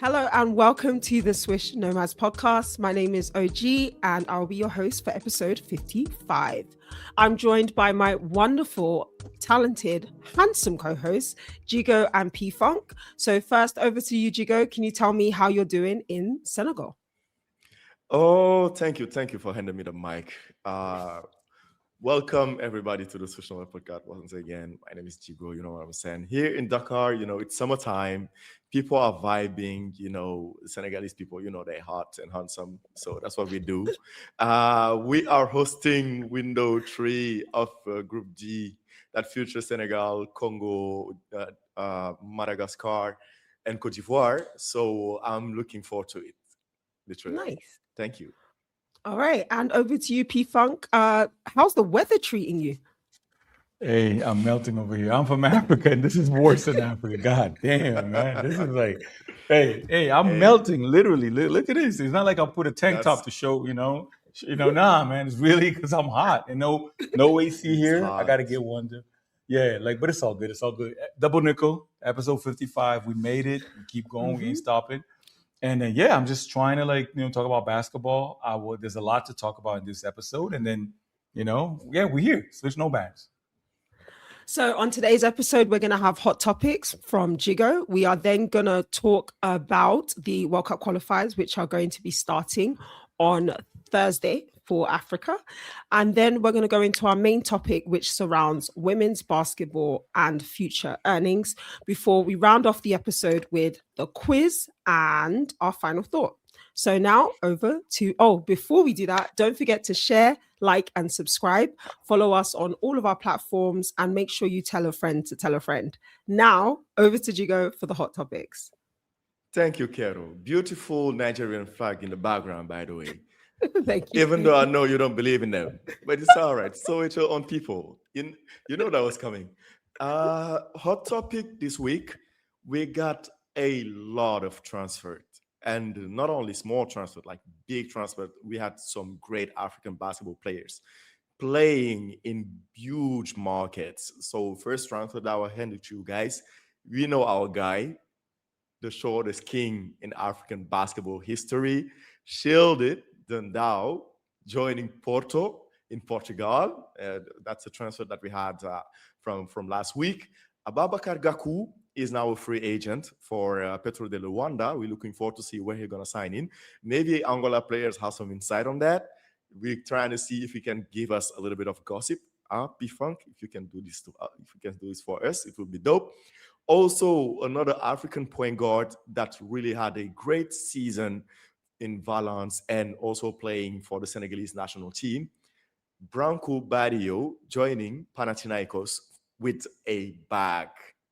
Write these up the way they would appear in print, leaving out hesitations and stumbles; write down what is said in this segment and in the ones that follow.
Hello and welcome to the Swish Nomads podcast. My name is OG and I'll be your host for episode 55. I'm joined by my wonderful, talented, handsome co-hosts, Jigo and P Funk. So first over to you, Jigo. Can you tell me how you're doing in Senegal? Oh, thank you. Thank you for handing me the mic. Uh, Welcome, everybody, to the Social Media Podcast once again. My name is Jigo. You know what I'm saying? Here in Dakar, it's summertime. People are vibing. Senegalese people, they're hot and handsome. So that's what we do. We are hosting window three of Group G that features Senegal, Congo, Madagascar, and Cote d'Ivoire. So I'm looking forward to it, literally. Nice. Thank you. All right. And over to you, P Funk. How's the weather treating you? Hey, I'm melting over here. I'm from Africa, and this is worse than Africa. God damn, man. This is like, hey, I'm Hey, melting, literally. Look at this. It's not like I put a tank that's top to show. Nah, man. It's really because I'm hot and no AC it's here. I got hot. to get one. Yeah, but it's all good. It's all good. Double nickel, episode 55. We made it. We keep going. We Mhm. ain't stopping. And then I'm just trying to talk about basketball. There's a lot to talk about in this episode, and then we're here. Switch no bands. So, on today's episode, we're going to have hot topics from Jigo. We are then going to talk about the World Cup qualifiers, which are going to be starting on Thursday for Africa. And then we're going to go into our main topic, which surrounds women's basketball and future earnings, before we round off the episode with the quiz and our final thought. So now before we do that, don't forget to share, like, and subscribe. Follow us on all of our platforms and make sure you tell a friend to tell a friend. Now, over to Jigo for the hot topics. Thank you, Kero. Beautiful Nigerian flag in the background, by the way. Thank you. Even though I know you don't believe in them, but it's all right. So it's your own people. You know that was coming. Hot topic this week. We got a lot of transfer, and not only small transfer, like big transfer. We had some great African basketball players playing in huge markets. So first transfer that I will hand it to you guys. We know our guy, the shortest king in African basketball history, shielded Dundao, joining Porto in Portugal. That's a transfer that we had from last week. Ababakar Gaku is now a free agent for Petro de Luanda. We're looking forward to see where he's going to sign in. Maybe Angola players have some insight on that. We're trying to see if he can give us a little bit of gossip. P-Funk, if you can do this if you can do this for us, it would be dope. Also, another African point guard that really had a great season in Valence and also playing for the Senegalese national team, Branco Badio, joining Panathinaikos with a bag.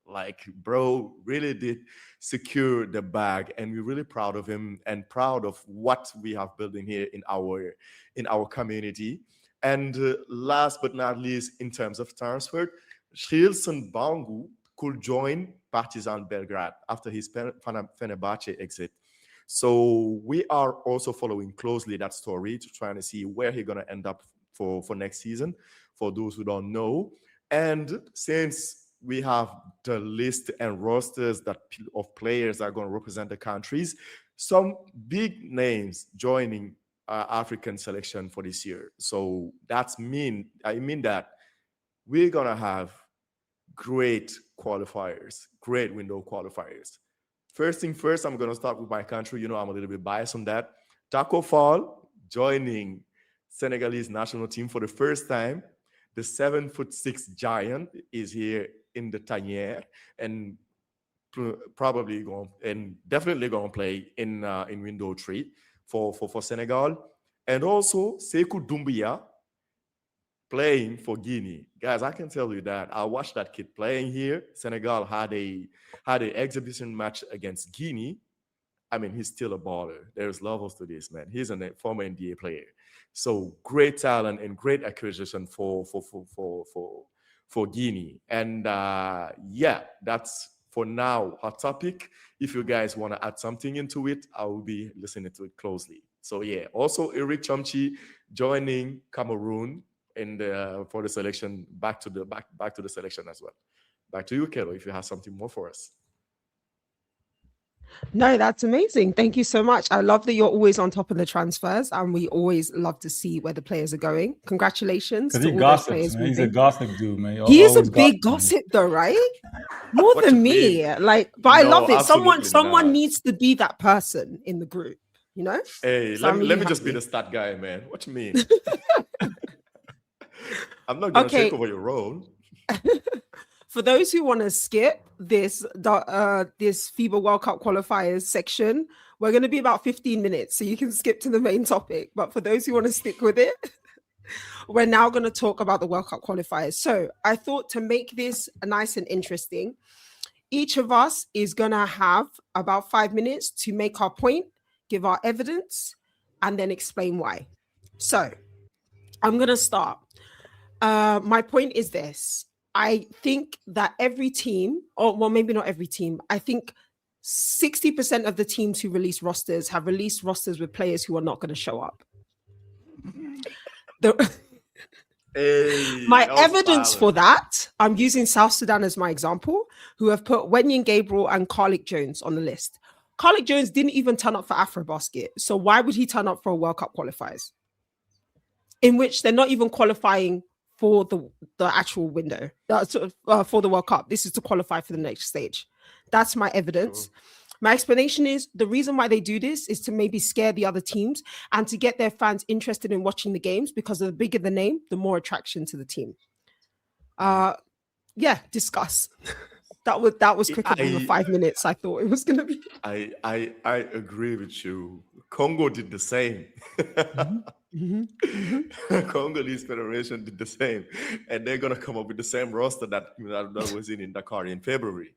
Like, bro, really did secure the bag, and we're really proud of him and proud of what we have building here in our community. And last but not least, in terms of transfer, Shrilson Bangu could join Partizan Belgrade after his Fenerbahce exit. So we are also following closely that story to try to see where he's going to end up for next season, for those who don't know. And since we have the list and rosters of players that are going to represent the countries, some big names joining African selection for this year. So I mean that we're going to have great qualifiers, great window qualifiers. First thing first, I'm going to start with my country. I'm a little bit biased on that. Taco Fall joining Senegalese national team for the first time. The 7'6" giant is here in the Tanière and probably going and definitely going to play in window 3 for Senegal. And also Sekou Doumbia playing for Guinea. Guys, I can tell you that I watched that kid playing here. Senegal had an exhibition match against Guinea. I mean, he's still a baller. There's levels to this, man. He's a former NBA player. So great talent and great acquisition for Guinea. And that's for now hot topic. If you guys want to add something into it, I will be listening to it closely. So also Eric Chomchi joining Cameroon for the selection, back to the selection as well. Back to you, Kelo, if you have something more for us. No, that's amazing. Thank you so much. I love that you're always on top of the transfers, and we always love to see where the players are going. Congratulations Because to he all those gossips, players man. He's a moving. gossip dude, man. He is a Always big gossiping. gossip, though, right? More What you than mean? me. Like, but I No, love it. absolutely Someone not. needs to be that person in the group, you know? Hey, So I'm let really me just be the happy. stat guy, man. What you mean? I'm not gonna take Okay. over your role. For those who want to skip this FIBA World Cup qualifiers section, we're going to be about 15 minutes, so you can skip to the main topic. But for those who want to stick with it, we're now going to talk about the World Cup qualifiers. So I thought to make this nice and interesting, each of us is going to have about 5 minutes to make our point, give our evidence, and then explain why. So I'm going to start. My point is this. I think that every team, or well, maybe not every team, I think 60% of the teams who release rosters have released rosters with players who are not going to show up. The, Hey, my that was evidence for violent. that, I'm using South Sudan as my example, who have put Wenyan Gabriel and Carlick Jones on the list. Carlick Jones didn't even turn up for AfroBasket. So why would he turn up for a World Cup qualifiers? In which they're not even qualifying for the actual window for the World Cup. This is to qualify for the next stage. That's my evidence. True. My explanation is the reason why they do this is to maybe scare the other teams and to get their fans interested in watching the games, because the bigger the name, the more attraction to the team. Yeah, discuss. That was quicker than the I 5 minutes I thought it was gonna be. I agree with you. Congo did the same. Mhm, mhm. Congolese Federation did the same, and they're gonna come up with the same roster that was in Dakar in February.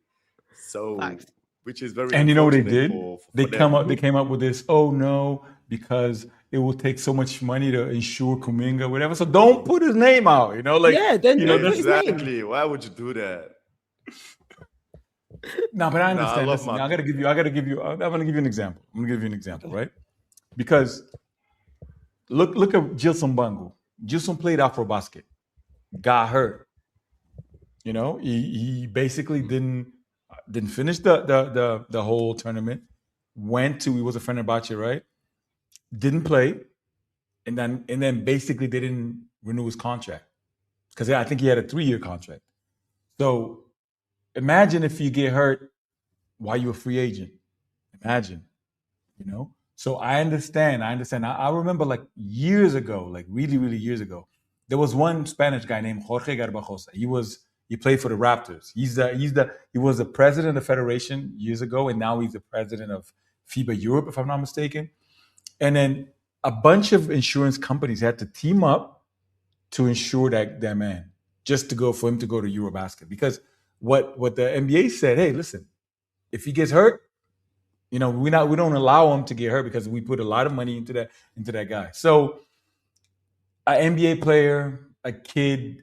So, Facts. which is very And you know what they unfortunate did? for them. They came up with this, oh no, because it will take so much money to insure Kuminga, whatever. So don't put his name out, Yeah, then don't put that's his name. Exactly. Why would you do that? no, but I No, I understand. love Listen, my. I'm gonna give you an example. I'm gonna give you an example, right? Because look at Gilson Bangu. Gilson played Afrobasket, got hurt. He basically didn't finish the whole tournament. He was a Fenerbahce, right? Didn't play, and then basically they didn't renew his contract because I think he had a 3-year contract. So imagine if you get hurt while you're a free agent. Imagine. So I understand. I remember like years ago, like really, really years ago, there was one Spanish guy named Jorge Garbajosa. He played for the Raptors. He was the president of the federation years ago, and now he's the president of FIBA Europe, if I'm not mistaken. And then a bunch of insurance companies had to team up to insure that man, just to go for him to go to Eurobasket. Because what the NBA said, hey, listen, if he gets hurt, we don't allow him to get hurt because we put a lot of money into that guy. So an NBA player, a kid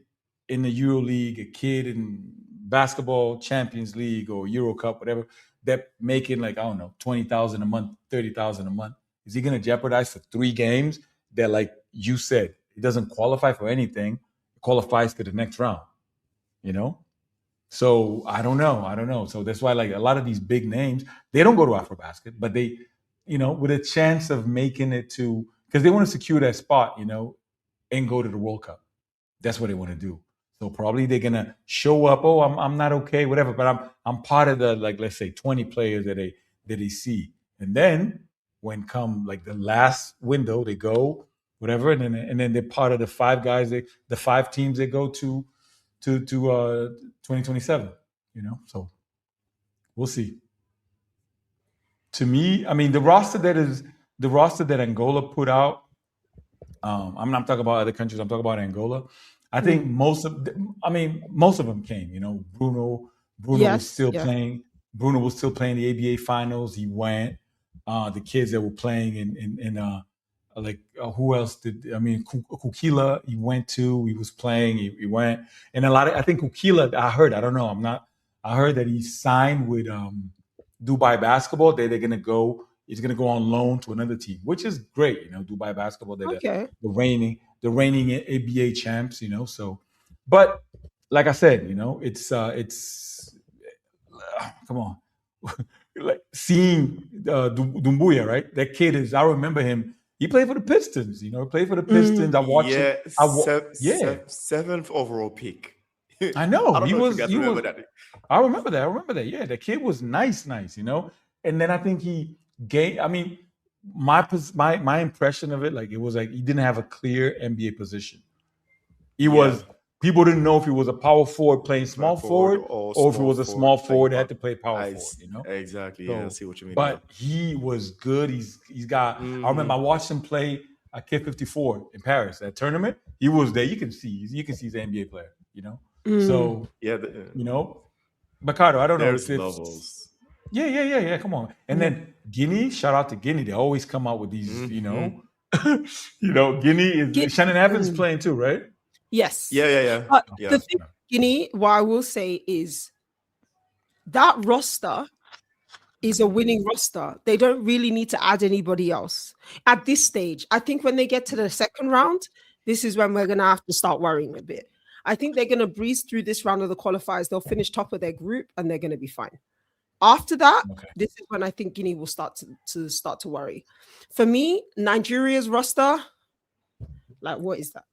in the Euro League, a kid in basketball Champions League or Euro Cup, whatever, that making like, I don't know, 20,000 a month, 30,000 a month. Is he gonna jeopardize for 3 games that, like you said, he doesn't qualify for anything, it qualifies to the next round, you know? So I don't know. So that's why, like, a lot of these big names, they don't go to AfroBasket, but they, with a chance of making it to, because they want to secure that spot, and go to the World Cup. That's what they want to do. So probably they're gonna show up. Oh, I'm not okay, whatever. But I'm part of the, like, let's say 20 players that they see, and then when come like the last window, they go whatever, and then they're part of the 5 guys, the 5 teams that go to 2027. So we'll see. To me, I mean, the roster that Angola put out. I'm not talking about other countries. I'm talking about Angola. I think most of them came. Bruno was Yes, still yeah. playing. Bruno was still playing the ABA finals. He went. The kids that were playing who else did? I mean, Kukila. He went to. He was playing. He went. And I think Kukila. I heard. I don't know. I'm not. I heard that he signed with Dubai Basketball. They're gonna go. He's gonna go on loan to another team, which is great. Dubai Basketball. They're Okay. the reigning ABA champs. So, but like I said, it's come on. like seeing Dumbuya, right? That kid is. I remember him. He played for the Pistons. He played for the Pistons. I watched him. Yeah, Yeah, seventh overall pick. I know. I don't know if you guys remember that. I remember that. I remember that. Yeah, the kid was nice. And then I think he gained. I mean, my impression of it, like it was like he didn't have a clear NBA position. He was. People didn't know if he was a power forward playing small forward, or if he was a small forward that had to play power forward. Exactly. So, Yeah, I see what you mean. But he was good. He's got. I remember I watched him play at Kid 54 in Paris, that tournament. He was there. You can see he's an NBA player. So yeah, Ricardo, I don't know there's if levels. Yeah. Come on. And then Guinea, shout out to Guinea. They always come out with these, Guinea is Shannon Evans playing too, right? Yes. Yeah. The thing with Guinea, what I will say is that roster is a winning roster. They don't really need to add anybody else at this stage. I think when they get to the second round, this is when we're going to have to start worrying a bit. I think they're going to breeze through this round of the qualifiers. They'll finish top of their group and they're going to be fine. After that, This is when I think Guinea will start to worry. For me, Nigeria's roster, like, what is that?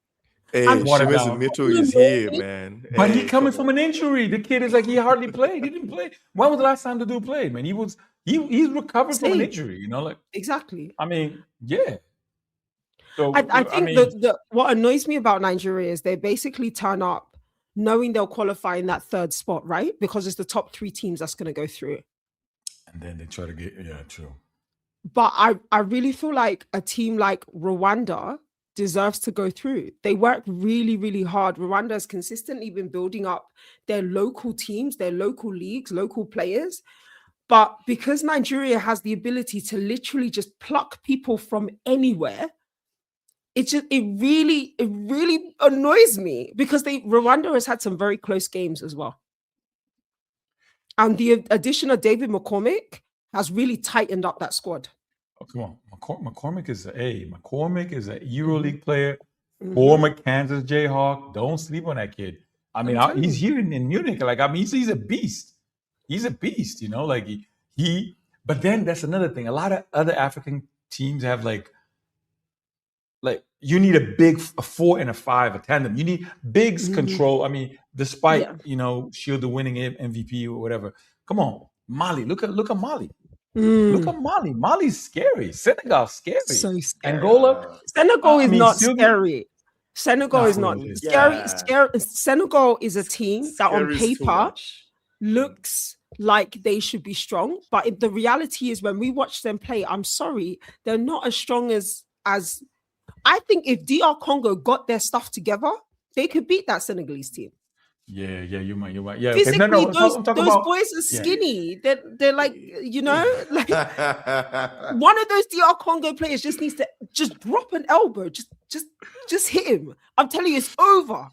Hey, Shimizu is here, man. But he coming from an injury. The kid is like, he hardly played. He didn't play. When was the last time the dude played, man? He's recovered from an injury, like exactly. I mean, yeah. So I think what annoys me about Nigeria is they basically turn up knowing they'll qualify in that third spot, right? Because it's the top 3 teams that's going to go through. And then they try to get, true. But I really feel like a team like Rwanda deserves to go through. They work really, really hard. Rwanda has consistently been building up their local teams, their local leagues, local players. But because Nigeria has the ability to literally just pluck people from anywhere, it really annoys me because Rwanda has had some very close games as well. And the addition of David McCormick has really tightened up that squad. Oh, come on. McCormick is McCormick is an EuroLeague player, former Kansas Jayhawk. Don't sleep on that kid. I mean, he's here in Munich. Like, I mean, he's a beast. He's a beast, like he but then that's another thing. A lot of other African teams have like you need a 4 and a 5, a tandem. You need bigs control. I mean, despite Shielder winning MVP or whatever. Come on, Mali. Look at Mali. Look at Mali. Mali's scary. Senegal's scary. So scary. Angola. Senegal is not scary. Senegal is not scary. Yeah. Scary. Senegal is a team that on paper looks like they should be strong, but the reality is when we watch them play, I'm sorry, they're not as strong as I think if DR Congo got their stuff together, they could beat that Senegalese team. Yeah, you might. Yeah, physically, those boys are skinny. They're like, like one of those DR Congo players just needs to just drop an elbow, just hit him. I'm telling you, it's over.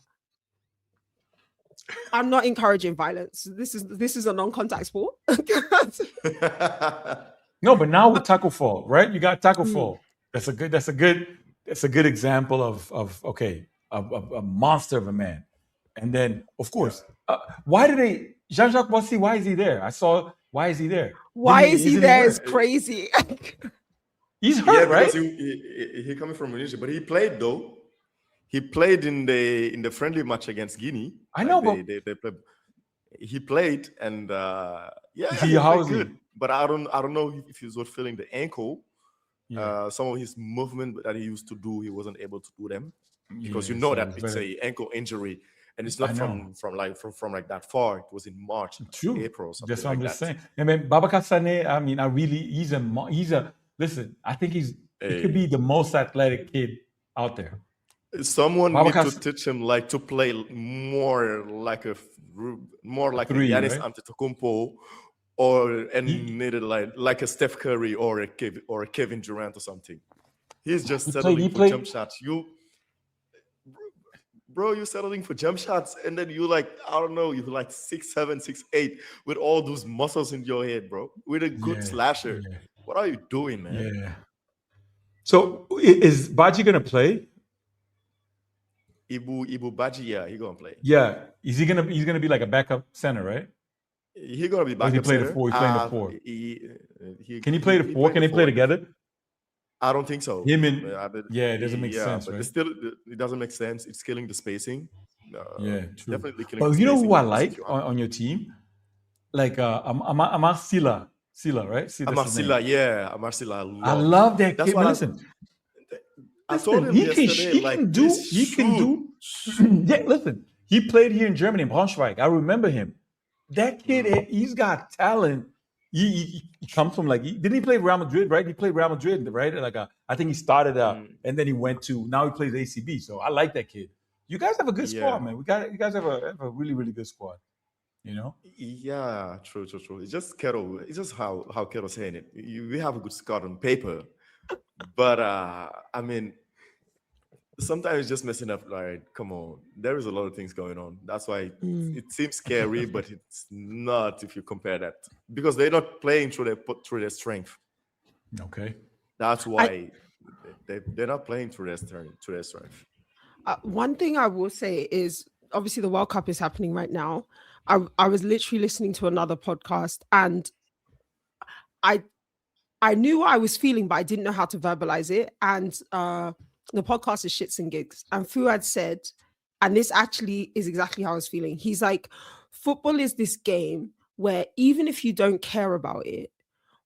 I'm not encouraging violence. This is a non-contact sport. No, but now with tackle fall, right? You got tackle fall. That's a good example of a monster of a man. And then, of course, why do they Jean-Jacques Boissy? Why is he there? Why is he there? Why is he there? It's crazy. He's hurt, right? He coming from Indonesia, but he played though. He played in the friendly match against Guinea. I know, but they played. He played, and he played good. But I don't know if he was feeling the ankle. Yeah. Some of his movement that he used to do, he wasn't able to do them because that it's a ankle injury, and it's not from like that far. It was in March, April. That's what I'm just saying. I mean, Babacar Sané. I mean, he's a. Listen, I think he could be the most athletic kid out there. Someone needs to teach him like to play more like a Giannis Antetokounmpo, needed like a Steph Curry or a Kevin Durant or something. He's just settling for jump shots. You're settling for jump shots, and then you like, I don't know, you're like 6'7", 6'8", with all those muscles in your head, bro. With a good slasher. Yeah. What are you doing, man? Yeah. So is Baji gonna play? Ibu Baji, yeah, he's gonna play. Yeah, he's gonna be like a backup center, right? He gonna be Or back he up play the center. 4? He playing the 4. Can he play the 4? played Can the they play 4. together? I don't think so. Him and But yeah, it doesn't make sense, but right? it's still it doesn't make sense. It's killing the spacing. Yeah, true. Definitely killing But the you know who I spacing. like Since you on your team? Like Amar Silla, right? See, that's his name. Amarcilla, yeah, Amarcilla, I love that That's kid. what But listen, I told him he can yesterday. he Like can this do he can do. shoot. Yeah, listen, he played here in Germany in Braunschweig. I remember him. That kid, he's got talent. He comes from like didn't he play Real Madrid, right? He played Real Madrid, right? Like I think he started and then he went to now he plays ACB. So I like that kid. You guys have a good Yeah. squad, man. You guys have a really really good squad. You know? Yeah, true. It's just Kettle. It's just how Kettle's saying it. We have a good squad on paper, but I mean, sometimes it's just messing up. Like, come on, there is a lot of things going on. That's why it seems scary, but it's not if you compare that because they're not playing through their strength. Okay. That's why they're not playing through their strength. One thing I will say is obviously the World Cup is happening right now. I was literally listening to another podcast and I knew what I was feeling, but I didn't know how to verbalize it. And the podcast is Shits and Gigs. And Fuad said, and this actually is exactly how I was feeling. He's like, football is this game where even if you don't care about it,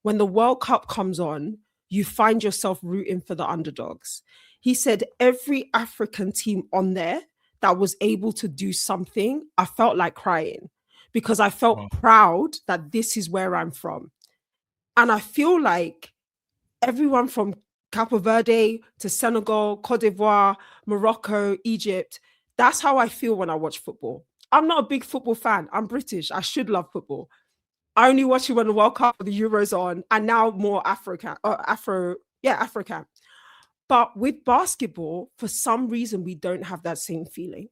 when the World Cup comes on, you find yourself rooting for the underdogs. He said every African team on there that was able to do something, I felt like crying because I felt proud that this is where I'm from. And I feel like everyone from Cape Verde to Senegal, Cote d'Ivoire, Morocco, Egypt, that's how I feel when I watch football. I'm not a big football fan. I'm British. I should love football. I only watch it when the World Cup or the Euros on, and now more African. But with basketball, for some reason, we don't have that same feeling.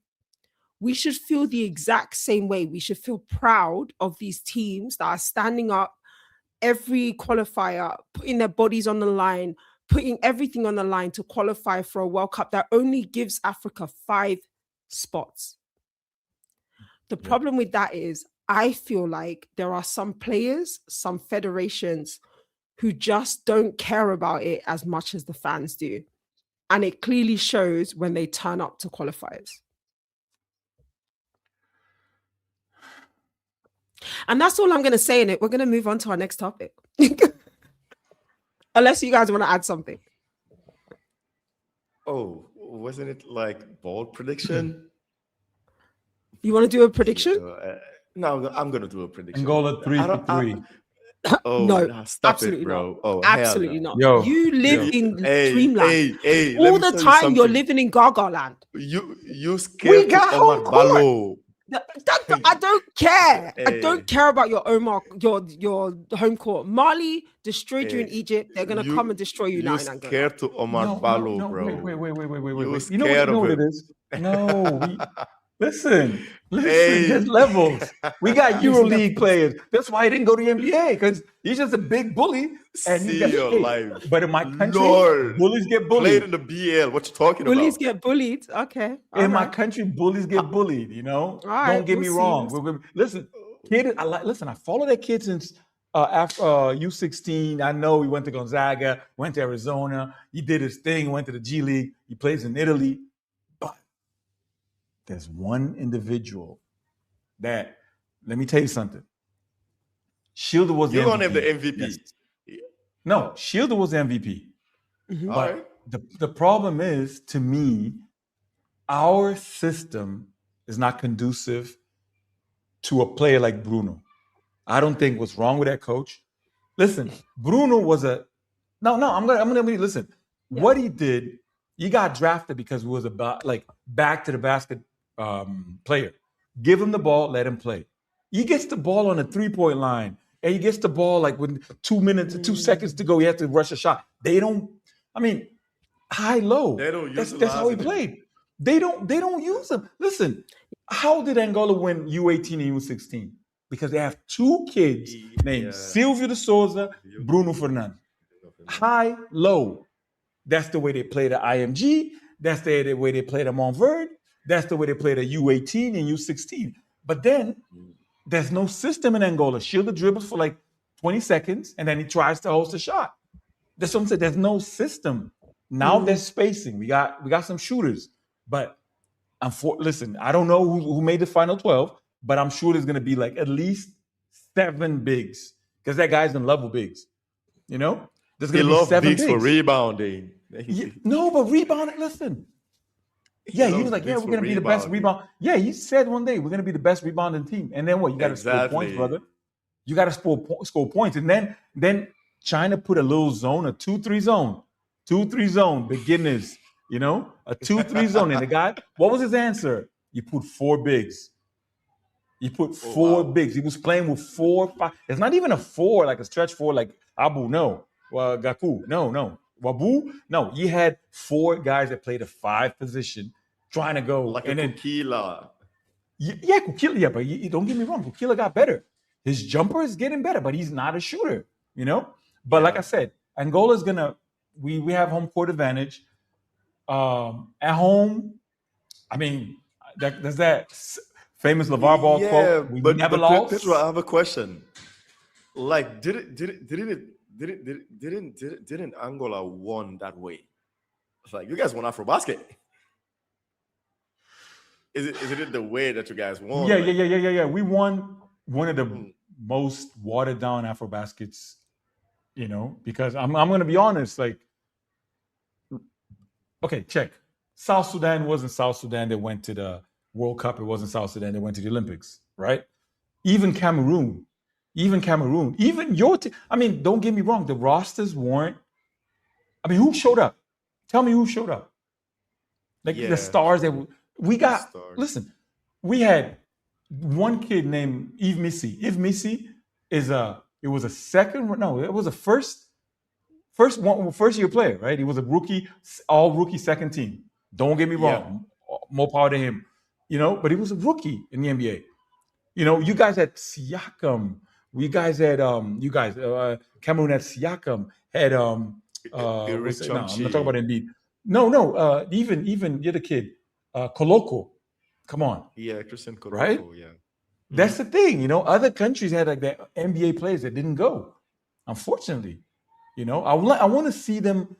We should feel the exact same way. We should feel proud of these teams that are standing up every qualifier, putting their bodies on the line, putting everything on the line to qualify for a World Cup that only gives Africa 5 spots. The problem with that is I feel like there are some players, some federations who just don't care about it as much as the fans do. And it clearly shows when they turn up to qualifiers. And that's all I'm going to say in it. We're going to move on to our next topic. Unless you guys want to add something. Oh, wasn't it like bold prediction? You want to do a prediction? No, I'm going to do a prediction. Angola 3-3. No, stop absolutely it, bro. not. Oh, absolutely not. Yo, you live in Dreamland. Hey, all the time you're living in Gaga land. You scared Omar Ballo. I don't care. I don't care about your your home court. Mali destroyed you in Egypt. They're gonna come and destroy you now. You're scared to Omar Ballo, bro. Wait. You know what it is? No, listen, there's levels. We got EuroLeague players. That's why he didn't go to the NBA, because he's just a big bully. And life. But in my country, bullies get bullied. Played in the BL. What you talking about? Bullies get bullied. Okay. My country, bullies get bullied. You know, don't get me wrong. Listen, kid, I follow that kid since after U16. I know he went to Gonzaga, went to Arizona. He did his thing, went to the G League. He plays in Italy. But there's one individual that, let me tell you something. Schilder was You're the going to MVP. have the MVP. Yes. No, Schilder was the MVP. Mm-hmm. But the problem is, to me, our system is not conducive to a player like Bruno. I don't think what's wrong with that coach. Listen, Bruno was I'm gonna listen. Yeah. What he did, he got drafted because he was about like back to the basket player. Give him the ball, let him play. He gets the ball on the 3-point line, and he gets the ball like with 2 seconds to go. He has to rush a shot. They don't. I mean, high low. They don't use that's how he played. They don't use him. Listen, how did Angola win U18 and U16? Because they have 2 kids named Silvio de Souza, Bruno Fernandes. High, low. That's the way they play the IMG. That's the way they play the Montverde. That's the way they play the U18 and U16. But then there's no system in Angola. Schilder dribbles for like 20 seconds and then he tries to host a shot. That's what I'm saying. There's no system. Now there's spacing. We got some shooters, but listen, I don't know who made the final 12, but I'm sure there's gonna be like at least 7 bigs because that guy's in love with bigs. You know, there's He gonna be loved 7 bigs bigs for rebounding. No, but rebounding. Listen, yeah, he was like, yeah, we're gonna be the best rebound. Yeah, he said one day we're gonna be the best rebounding team, and then what? You got to score points, brother. You got to score points, and then China put a little zone, a 2-3 zone, 2-3 zone, beginners. You know, a 2-3 zone, and the guy, what was his answer? You put 4 bigs. He put 4 bigs. He was playing with 4, 5. It's not even a 4, like a stretch 4, like Abu. No, Gaku. No. Wabu. No, he had 4 guys that played a 5 position, trying to go like and a then Kukila. Yeah, Kukila. Yeah, but don't get me wrong. Kukila got better. His jumper is getting better, but he's not a shooter. You know. But like I said, Angola's gonna. We have home court advantage. At home, I mean, there's that famous LeVar Ball quote. We never lost. Pedro, I have a question. Like, didn't Angola won that way? It's like, you guys won AfroBasket. Is it the way that you guys won? Yeah. We won one of the most watered down AfroBaskets. You know, because I'm gonna be honest. Like, okay, check. South Sudan wasn't South Sudan that went to the World Cup. It wasn't South Sudan that went to the Olympics, right? Even Cameroon, even your team. I mean, don't get me wrong. The rosters weren't. I mean, who showed up? Tell me who showed up. Like the stars that we got. Listen, we had one kid named Yves Missy. Yves Missy is it was a first year player, right? He was a rookie, all rookie second team. Don't get me wrong. More power to him. You know, but he was a rookie in the NBA. You know, you guys had Siakam. You guys had Cameroon had Siakam. Had I'm not talking about Embiid. No. Even the other kid, Koloko. Come on. Yeah, Christian Koloko. Right? Yeah. That's the thing. You know, other countries had like that NBA players that didn't go. Unfortunately, you know, I want to see them.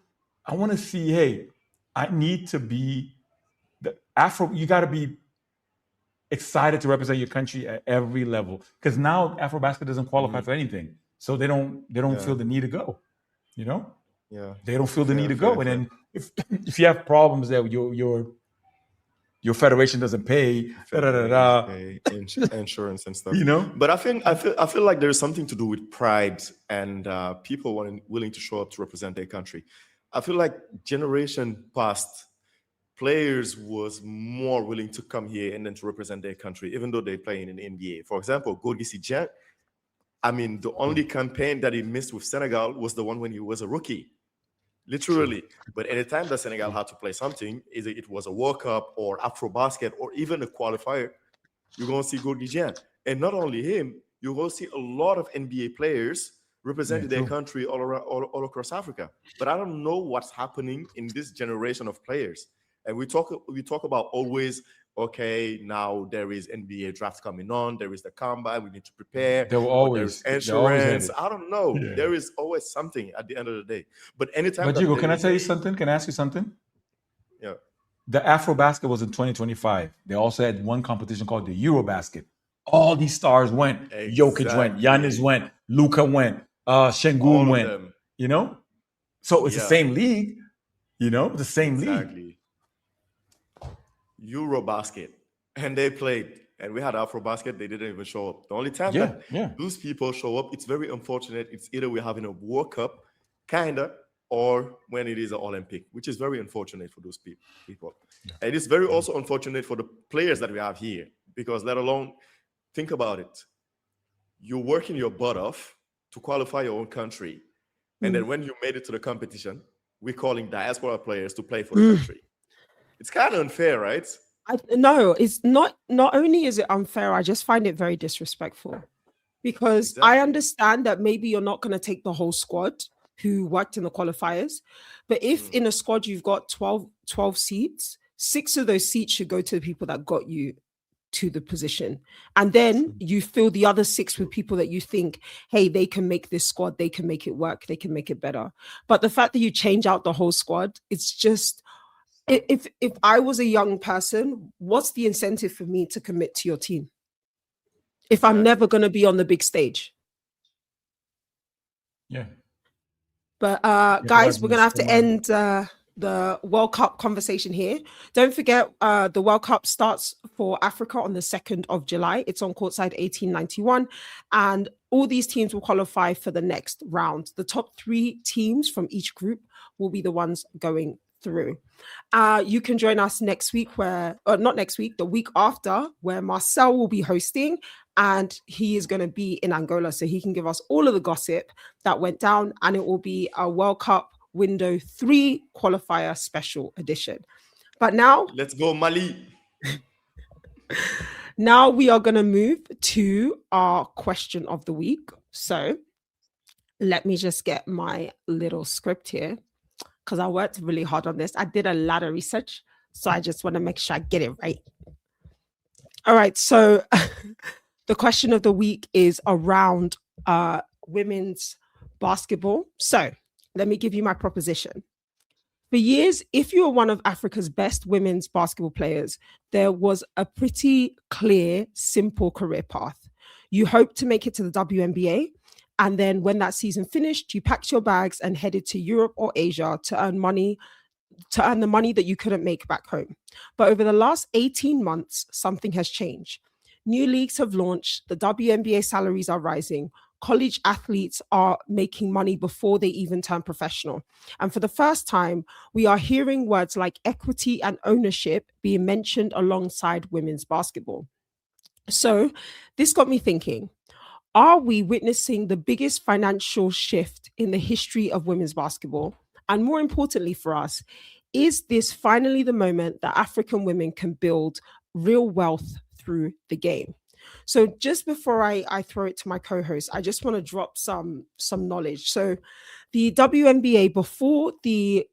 I want to see. Hey, I need to be the Afro. You got to be excited to represent your country at every level, because now AfroBasket doesn't qualify for anything, so they don't feel the need to go. You know, they don't feel the need to go. And then if you have problems that your federation doesn't pay, insurance and stuff, you know. But I feel like there's something to do with pride and people willing to show up to represent their country. I feel like generation past, players was more willing to come here and then to represent their country, even though they're playing in the NBA. For example, Gorgui Dieng, I mean, the only campaign that he missed with Senegal was the one when he was a rookie, literally. True. But anytime that Senegal had to play something, either it was a World Cup or AfroBasket or even a qualifier, you're going to see Gorgui Dieng. And not only him, you're going to see a lot of NBA players representing their country all across Africa. But I don't know what's happening in this generation of players. And we talk about always, okay, now there is NBA draft coming on. There is the combine. We need to prepare. There's insurance. I don't know. Yeah. There is always something at the end of the day. But anytime. But Jigo, can I tell you something? Can I ask you something? Yeah. The AfroBasket was in 2025. They also had one competition called the Eurobasket. All these stars went. Exactly. Jokic went. Giannis went. Luka went. Şengün went. Them. You know? So it's the same league. You know? The same league. Eurobasket, and they played, and we had AfroBasket. They didn't even show up. The only time that those people show up, it's very unfortunate. It's either we're having a World Cup, kinda, or when it is an Olympic, which is very unfortunate for those people. Yeah. And it's very also unfortunate for the players that we have here, because let alone, think about it. You're working your butt off to qualify your own country, and then when you made it to the competition, we're calling diaspora players to play for the country. It's kind of unfair, right? No, it's not. Not only is it unfair, I just find it very disrespectful, because I understand that maybe you're not going to take the whole squad who worked in the qualifiers, but if in a squad you've got 12 seats, 6 of those seats should go to the people that got you to the position. And then you fill the other 6 with people that you think, hey, they can make this squad, they can make it work, they can make it better. But the fact that you change out the whole squad, it's just, if I was a young person, what's the incentive for me to commit to your team if I'm never going to be on the big stage? Yeah. But guys, we're going to have to end the World Cup conversation here. Don't forget, the World Cup starts for Africa on the 2nd of July. It's on courtside 1891. And all these teams will qualify for the next round. The top 3 teams from each group will be the ones going through. You can join us next week not next week, the week after, where Marcel will be hosting, and he is going to be in Angola, so he can give us all of the gossip that went down, and it will be a World Cup Window 3 qualifier special edition. But now, let's go Mali. Now we are going to move to our question of the week. So let me just get my little script here, because I worked really hard on this. I did a lot of research, so I just want to make sure I get it right. All right, so the question of the week is around women's basketball. So let me give you my proposition. For years, if you were one of Africa's best women's basketball players, there was a pretty clear, simple career path. You hoped to make it to the WNBA, and then when that season finished, you packed your bags and headed to Europe or Asia to earn the money that you couldn't make back home. But over the last 18 months, something has changed. New leagues have launched, the WNBA salaries are rising, college athletes are making money before they even turn professional. And for the first time, we are hearing words like equity and ownership being mentioned alongside women's basketball. So this got me thinking, are we witnessing the biggest financial shift in the history of women's basketball? And more importantly for us, is this finally the moment that African women can build real wealth through the game? So just before I throw it to my co-host, I just want to drop some knowledge. So the WNBA, before the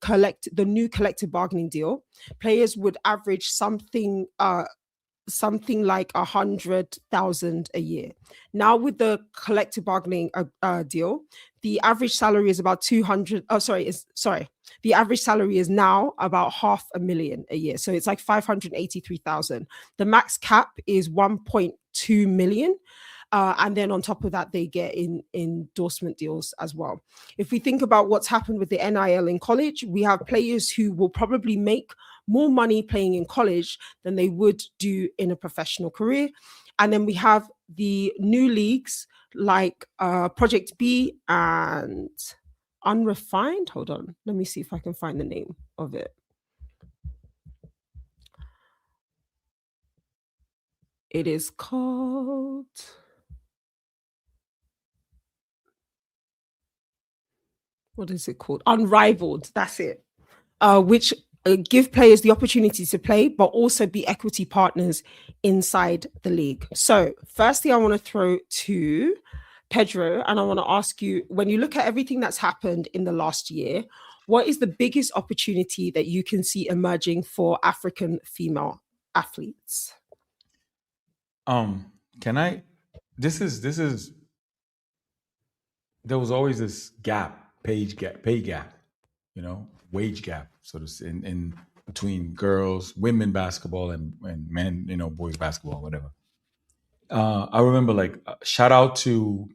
new collective bargaining deal, players would average something like 100,000 a year. Now with the collective bargaining deal, the average salary is about 200. The average salary is now about $500,000 a year. So it's like 583,000. The max cap is 1.2 million. And then on top of that, they get endorsement deals as well. If we think about what's happened with the NIL in college, we have players who will probably make more money playing in college than they would do in a professional career. And then we have the new leagues like Project B and Unrefined. Hold on. Let me see if I can find the name of it. It is called... What is it called? Unrivaled. That's it. Which give players the opportunity to play, but also be equity partners inside the league. So firstly, I want to throw to Pedro, and I want to ask you, when you look at everything that's happened in the last year, what is the biggest opportunity that you can see emerging for African female athletes? There was always this pay gap, wage gap, sort of in between women basketball and men, boys basketball, whatever. I remember shout out to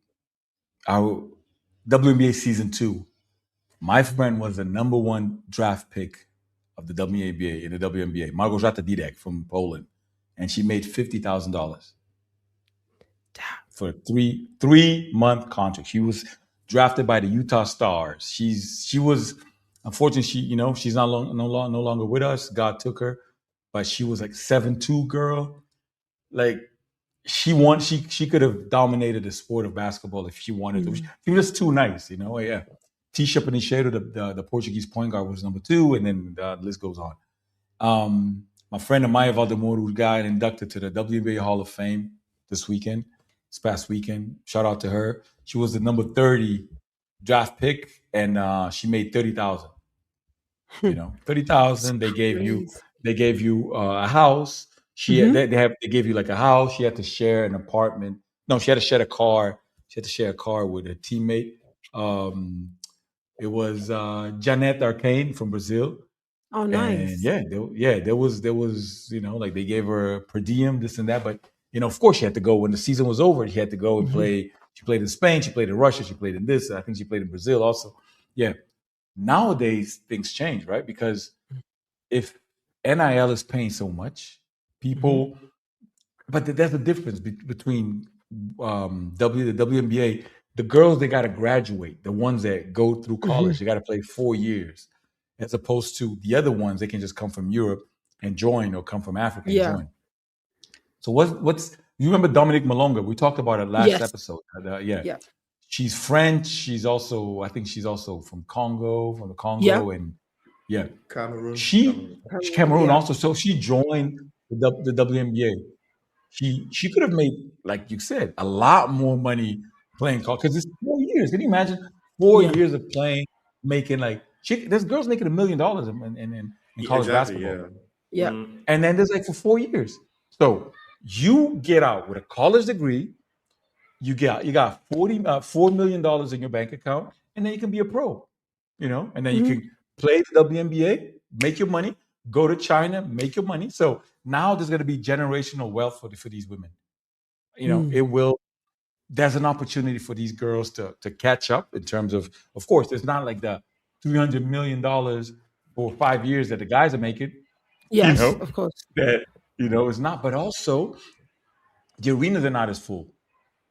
our WNBA season 2. My friend was the number 1 draft pick of the WNBA in the WNBA, Małgorzata Didek from Poland, and she made $50,000 for a 3-month contract. She was drafted by the Utah Stars. She was, unfortunately, she's no longer with us. God took her, but she was like 7'2" girl. Like she could have dominated the sport of basketball if she wanted to. She was just too nice, Yeah. Tisha Penicheiro, the Portuguese point guard, was number 2, and then the list goes on. My friend Amaya Valdemoro got inducted to the WNBA Hall of Fame this past weekend. Shout out to her. She was the number 30 draft pick, and she made $30,000. $30,000. They gave you a house. They gave you like a house. She had to share an apartment. No, she had to share a car. She had to share a car with a teammate. Um, it was Janet Arcane from Brazil. Oh, And nice. there was like they gave her per diem, this and that, but of course she had to go when the season was over. She had to go and Mhm. play. She played in Spain, she played in Russia, she played in this. I think she played in Brazil also. Yeah, nowadays things change, right? Because if NIL is paying so much, Mhm. people, but there's a difference between the WNBA. The girls, they got to graduate. The ones that go through college, Mhm. they got to play 4 years, as opposed to the other ones. They can just come from Europe and join, or come from Africa and Yeah. join. So what's you remember Dominique Malonga? We talked about it last Yes. episode. Yeah, Yeah. she's French. I think she's also from the Yeah. Congo, and yeah, Cameroon. she Cameroon. Cameroon Yeah. also. So she joined the WNBA. She could have made, like you said, a lot more money playing college, because it's 4 years. Can you imagine 4 Yeah. years of playing, making like there's girls making $1 million in college Exactly. basketball, Yeah. Yeah. and then there's like for 4 years. So you get out with a college degree, you got $4 million in your bank account, and then you can be a pro, and then you Mhm. can play the WNBA, make your money, go to China, make your money. So now there's going to be generational wealth for these women. Mm. It will. There's an opportunity for these girls to catch up in terms of course, it's not like the $300 million for 5 years that the guys are making. You Yes, know of course. that it's not, but also the arenas are not as full.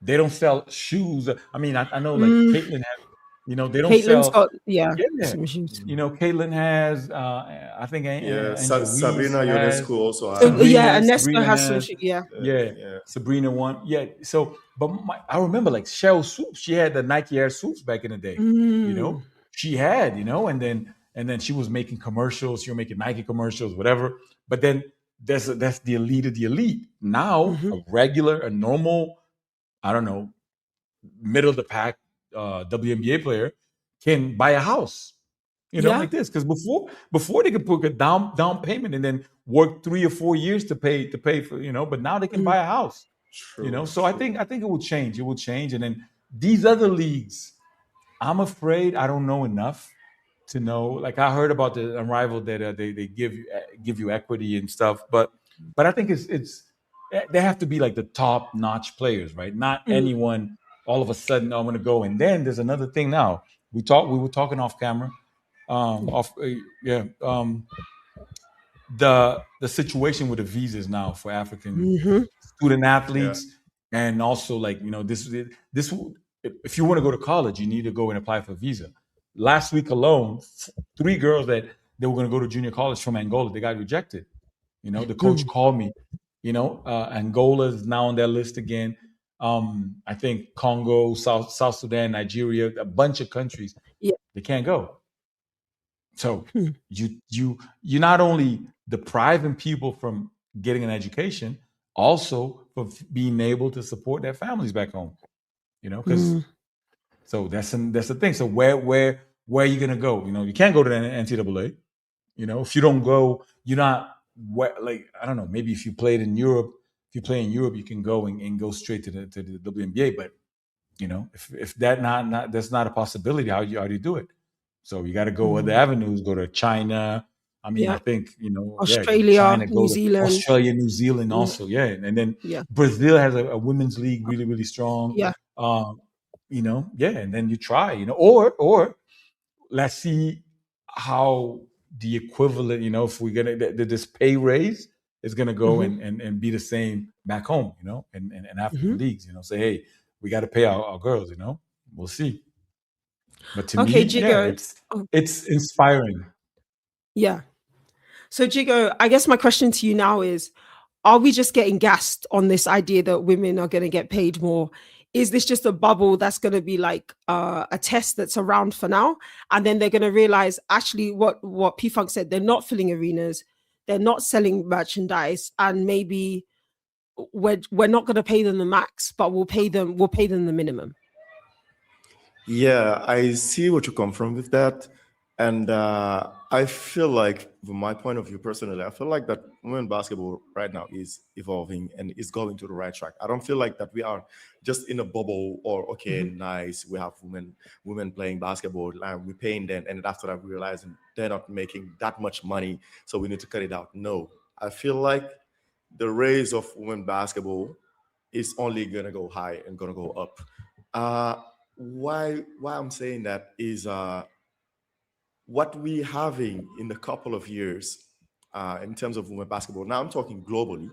They don't sell shoes. I mean, I know like Mm. Caitlin has, they don't Caitlin's sell. got Yeah, some issues. Caitlin has. I think Yeah. Angel Reese Sabrina has. Ionescu also So has. yeah, Sabrina Anesco has some has. yeah. Yeah, Yeah. Sabrina won. Yeah. So, but I remember like Cheryl Swoops. She had the Nike Air Swoops back in the day. You know, Mm. she had. And then she was making commercials. She was making Nike commercials, whatever. But then that's the elite of the elite. Now, Mhm. a normal, I don't know, middle of the pack WNBA player can buy a house. Yeah. Like this, because before they could put a down payment and then work 3 or 4 years to pay for, but now they can Mm. buy a house. True. So I think it will change. It will change, and then these other leagues, I'm afraid I don't know enough to know. Like I heard about the Unrivaled that they give you equity and stuff, but I think it's they have to be like the top notch players, right? Not Mm. anyone all of a sudden, "Oh, I'm going to go." And then there's another thing. Now we were talking off camera, off yeah, the situation with the visas now for African Mhm. student Yeah. athletes, and also like this if you want to go to college, you need to go and apply for a visa. Last week alone, three girls that they were going to go to junior college from Angola, they got rejected. The coach Mm. called me. Angola is now on their list again. I think Congo, South Sudan, Nigeria, a bunch of countries, Yeah. they can't go. So Hmm. you not only depriving people from getting an education, also for being able to support their families back home. Because Mm. so that's the thing. So where are you gonna go? You can't go to the NCAA. If you don't go, you're not like, I don't know. Maybe if you played in Europe, if you play in Europe, you can go and go straight to the WNBA. But if that not that's not a possibility, how do you do it? So you got to go other Mm. avenues. Go to China. I mean, I Yeah. think go to Australia, China, New go to Zealand. Australia, New Zealand, Yeah. also, yeah, and then Yeah. Brazil has a women's league, really, really strong. Yeah. Yeah, and then you try, or let's see how the equivalent, if we're gonna this pay raise is gonna go Mhm. and be the same back home, in African Mhm. leagues, say, hey, we got to pay our girls, we'll see. But to Okay, me, yeah, Jigo. it's Oh, it's inspiring. yeah. So Jigo, I guess my question to you now is, are we just getting gassed on this idea that women are going to get paid more? Is this just a bubble that's going to be like a test that's around for now, and then they're going to realize actually what P Funk said, they're not filling arenas, they're not selling merchandise, and maybe we're not going to pay them the max, but we'll pay them the minimum. Yeah, I see what you come from with that. And I feel like, from my point of view personally, I feel like that women basketball right now is evolving and is going to the right track. I don't feel like that we are just in a bubble or okay, Mhm. nice, we have women playing basketball and we're paying them, and after that we realizing they're not making that much money, so we need to cut it out. No, I feel like the race of women basketball is only gonna go high and gonna go up. Uh, why I'm saying that is what we having in a couple of years in terms of women basketball. Now I'm talking globally.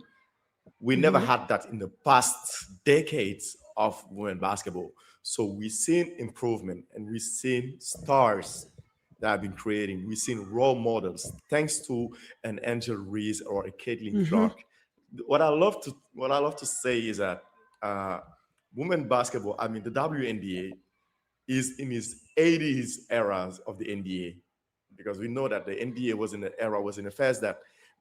We never Mhm. had that in the past decades of women basketball. So we've seen improvement and we've seen stars that have been creating. We've seen role models thanks to an Angel Reese or a Caitlin Mhm. Clark. What I love to say is that uh, women basketball. I mean, the WNBA is in his 80s eras of the NBA, because we know that the NBA was in a phase that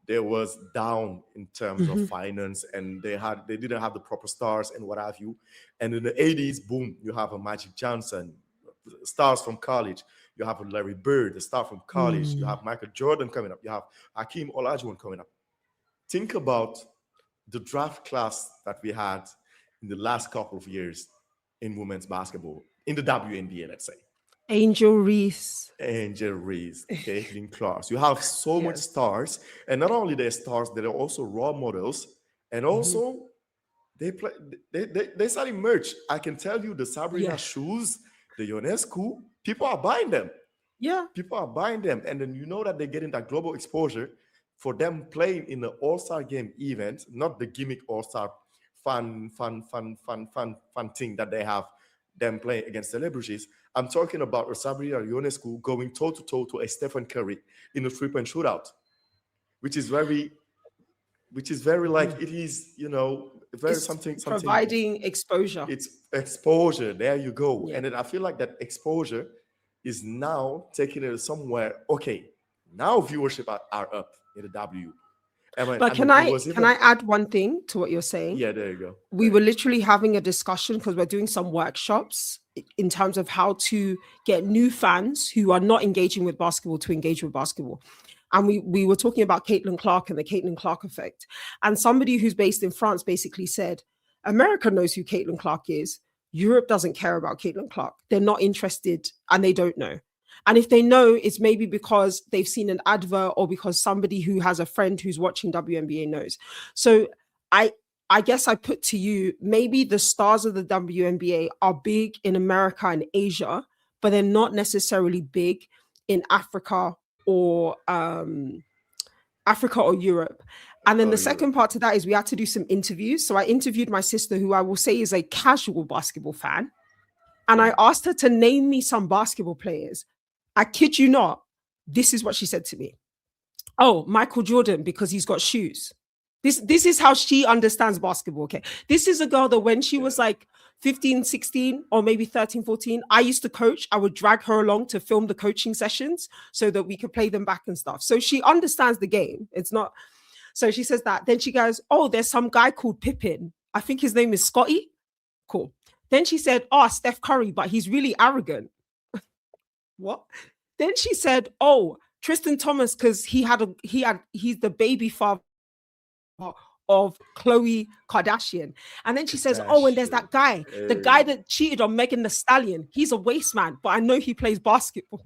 there was down in terms of Mhm. finance, and they didn't have the proper stars and what have you. And in the 80s, boom, you have a Magic Johnson, stars from college. You have a Larry Bird, a star from college. You Mm. have Michael Jordan coming up. You have Hakeem Olajuwon coming up. Think about the draft class that we had in the last couple of years in women's basketball in the WNBA, let's say. Angel Reese. Angel Reese, Caitlin Clark. You have so much Yes. stars, and not only they're stars, they're also role models, and Mhm. also they play. They selling merch. I can tell you, the Sabrina Yeah. shoes, the Ionescu, people are buying them. Yeah. People are buying them, and then you know that they're getting that global exposure for them playing in the All-Star game event, not the gimmick All-Star fun thing that they have them playing against celebrities. I'm talking about a Sabrina Ionescu going toe to toe to a Stephen Curry in a three-point shootout, which is very, like, Mhm. it is, very It's something. providing exposure. It's exposure. There you go. Yeah. And then I feel like that exposure is now taking it somewhere. Okay, now viewership are up in the W. But I mean, it was can even. I add one thing to what you're saying? Yeah, there you go. We were literally having a discussion because we're doing some workshops in terms of how to get new fans who are not engaging with basketball to engage with basketball. And we were talking about Caitlin Clark and the Caitlin Clark effect. And somebody who's based in France basically said, America knows who Caitlin Clark is. Europe doesn't care about Caitlin Clark. They're not interested and they don't know. And if they know, it's maybe because they've seen an advert or because somebody who has a friend who's watching WNBA knows. So I I guess I put to you, maybe the stars of the WNBA are big in America and Asia, but they're not necessarily big in or Africa or Europe. And then Oh, the Europe. second part to that is we had to do some interviews. So I interviewed my sister, who I will say is a casual basketball fan, and I Mm. asked her to name me some basketball players. I kid you not, this is what she said to me. Oh, Michael Jordan, because he's got shoes. This is how she understands basketball. Okay. This is a girl that when she Yeah. was like 15, 16, or maybe 13, 14, I used to coach. I would drag her along to film the coaching sessions so that we could play them back and stuff. So she understands the game. It's not. So she says that. Then she goes, oh, there's some guy called Pippin. I think his name is Scotty. Cool. Then she said, oh, Steph Curry, but he's really arrogant. What? Then she said, oh, Tristan Thomas, because he's the baby father of Khloe Kardashian. And then she says, oh, and there's Kardashian. that guy, the guy Hey, that cheated on Megan the Stallion. He's a waste man, but I know he plays basketball.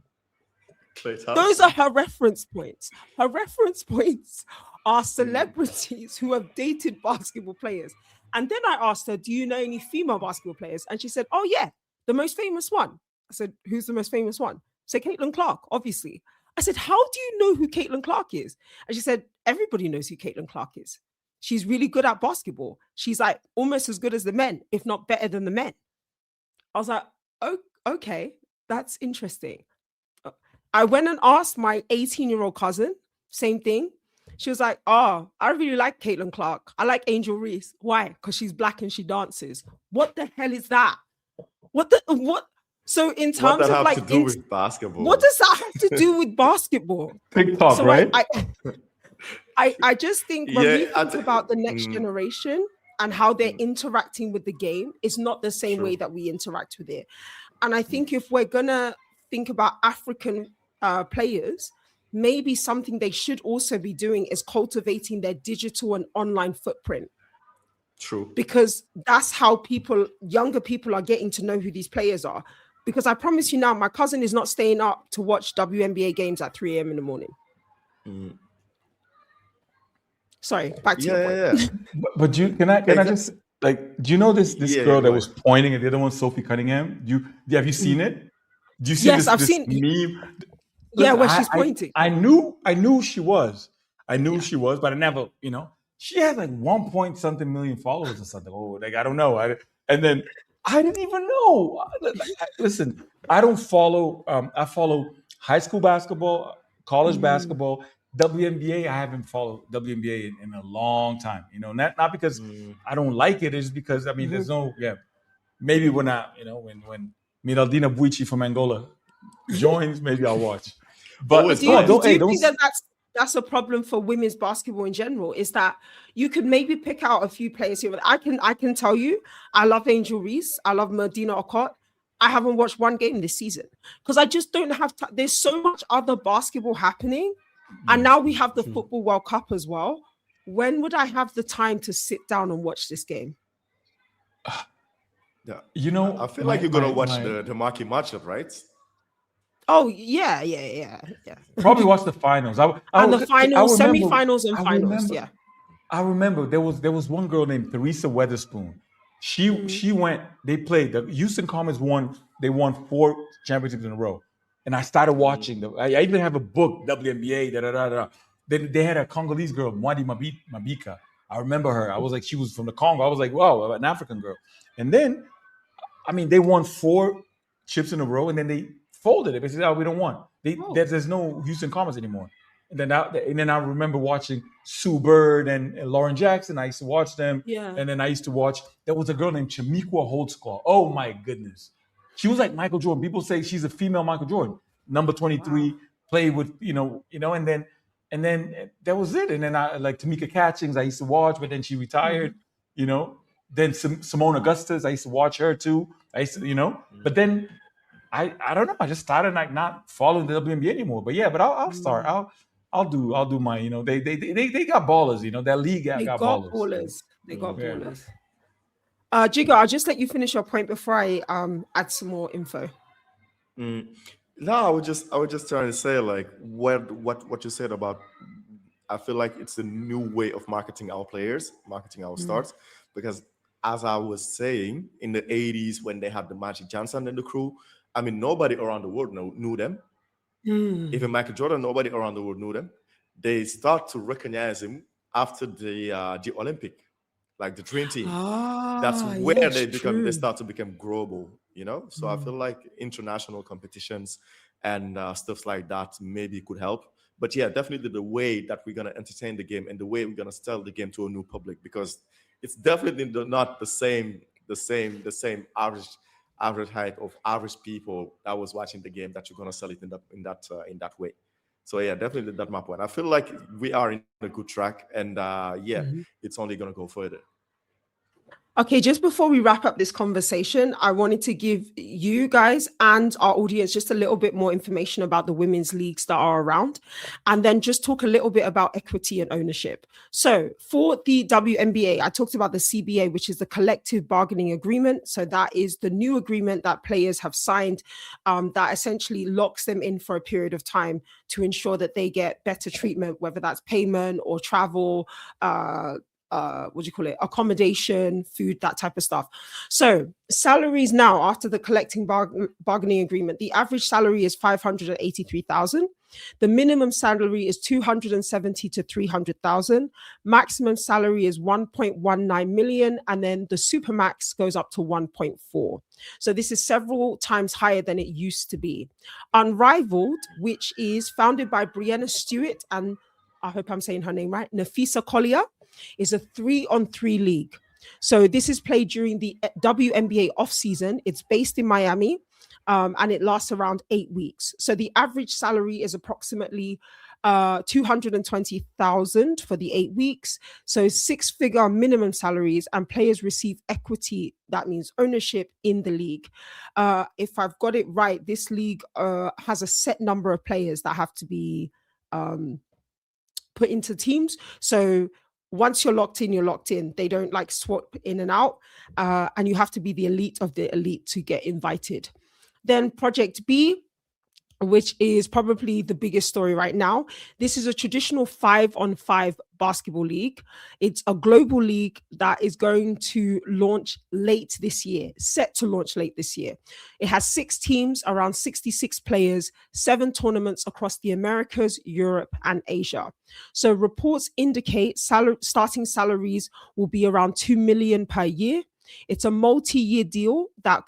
Clay Those are Thompson. her reference points. Her reference points are Mm. celebrities who have dated basketball players. And then I asked her, do you know any female basketball players? And she said, oh, yeah, the most famous one. I said, who's the most famous one? I said, Caitlin Clark, obviously. I said, how do you know who Caitlin Clark is? And she said, everybody knows who Caitlin Clark is. She's really good at basketball. She's like almost as good as the men, if not better than the men. I was like, oh, okay, that's interesting. I went and asked my 18-year-old cousin, same thing. She was like, oh, I really like Caitlin Clark. I like Angel Reese. Why? Because she's black and she dances. What the hell is that? What? So in What terms that of have to like, do with what basketball? does that have to do with basketball? TikTok, So right? I just think when Yeah, we think about the next generation and how they're mm, interacting with the game, it's not the same way true. that we interact with it. And I Mm, think if we're gonna think about African players, maybe something they should also be doing is cultivating their digital and online footprint. True. Because that's how younger people are getting to know who these players are. Because I promise you now, my cousin is not staying up to watch WNBA games at 3 a.m. in the morning. Sorry, back to your point. Yeah. But can I just like, do you know this girl that was pointing at the other one, Sophie Cunningham? Have you seen it? Do you see Yes, this, I've this seen. meme? Yeah, Listen, where she's pointing. I knew she was. I knew she was, but I never, she had like 1 point something million followers or something. Oh, like I don't know. And then I didn't even know. Listen, I don't follow. I follow high school basketball, college basketball, WNBA. I haven't followed WNBA in a long time. Not because I don't like it. It's because there's no. Yeah, maybe when when Miraldina Buici from Angola joins, maybe I'll watch. But do you think that's a problem for women's basketball in general? Is that you could maybe pick out a few players here. I can tell you, I love Angel Reese. I love Medina Okot. I haven't watched one game this season because I just don't have time. There's so much other basketball happening. And now we have the Football World Cup as well. When would I have the time to sit down and watch this game? Yeah. I feel like you're going to watch the marquee matchup, right? Oh, yeah. Probably watch the finals. The finals, semi-finals, and finals. Yeah. I remember there was one girl named Theresa Weatherspoon. She went. They played. The Houston Comets won. They won 4 championships in a row. And I started watching them. I even have a book, WNBA. Then they had a Congolese girl, Mwadi Mabika. I remember her. I was like, she was from the Congo. I was like, wow, an African girl. And then, they won 4 chips in a row, and then they folded it. They said, "Oh, we don't want." There's no Houston Comets anymore. And then I remember watching Sue Bird and Lauren Jackson. I used to watch them. Yeah. And then I used to watch. There was a girl named Chamiqua Holdsclaw. Oh my goodness, she was like Michael Jordan. People say she's a female Michael Jordan. Number 23, played with and then that was it. And then I like Tamika Catchings. I used to watch, but then she retired. Then Simone Augustus. I used to watch her too. I used to, but then. I don't know. I just started like not following the WNBA anymore. But yeah, I'll start. I'll do my. They got ballers. That league got ballers. They got ballers. Jigo, I'll just let you finish your point before I add some more info. No, I was just trying to say like what you said about. I feel like it's a new way of marketing our players, marketing our stars, because as I was saying, in the 80s when they had the Magic Johnson and the crew. Nobody around the world knew them. Even Michael Jordan, nobody around the world knew them. They start to recognize him after the Olympic, like the Dream Team. That's where they start to become global. So I feel like international competitions and stuff like that maybe could help. But yeah, definitely the way that we're gonna entertain the game and the way we're gonna sell the game to a new public, because it's definitely not the same average height of average people that was watching the game that you're gonna sell it in that way. So yeah, definitely that's my point. I feel like we are in a good track, and it's only gonna go further. Okay, just before we wrap up this conversation, I wanted to give you guys and our audience just a little bit more information about the women's leagues that are around, and then just talk a little bit about equity and ownership. So for the WNBA, I talked about the CBA, which is the collective bargaining agreement. So that is the new agreement that players have signed that essentially locks them in for a period of time to ensure that they get better treatment, whether that's payment or travel, accommodation, food, that type of stuff. So salaries now, after the collecting bargaining agreement, the average salary is 583,000. The minimum salary is 270 to 300,000. Maximum salary is 1.19 million, and then the supermax goes up to 1.4. So this is several times higher than it used to be. Unrivaled, which is founded by Brianna Stewart and, I hope I'm saying her name right, Nafisa Collier, is a 3-on-3 league. So this is played during the WNBA off season. It's based in Miami. and it lasts around 8 weeks. So the average salary is approximately 220,000 for the 8 weeks. So 6-figure minimum salaries, and players receive equity. That means ownership in the league. If I've got it right, this league has a set number of players that have to be put into teams. So once you're locked in, you're locked in. They don't like swap in and out, and you have to be the elite of the elite to get invited. Then Project B, which is probably the biggest story right now. This is a traditional 5-on-5 basketball league. It's a global league that is going to launch late this year, set to launch late this year. It has 6 teams, around 66 players, 7 tournaments across the Americas, Europe, and Asia. So reports indicate starting salaries will be around 2 million per year. It's a multi-year deal that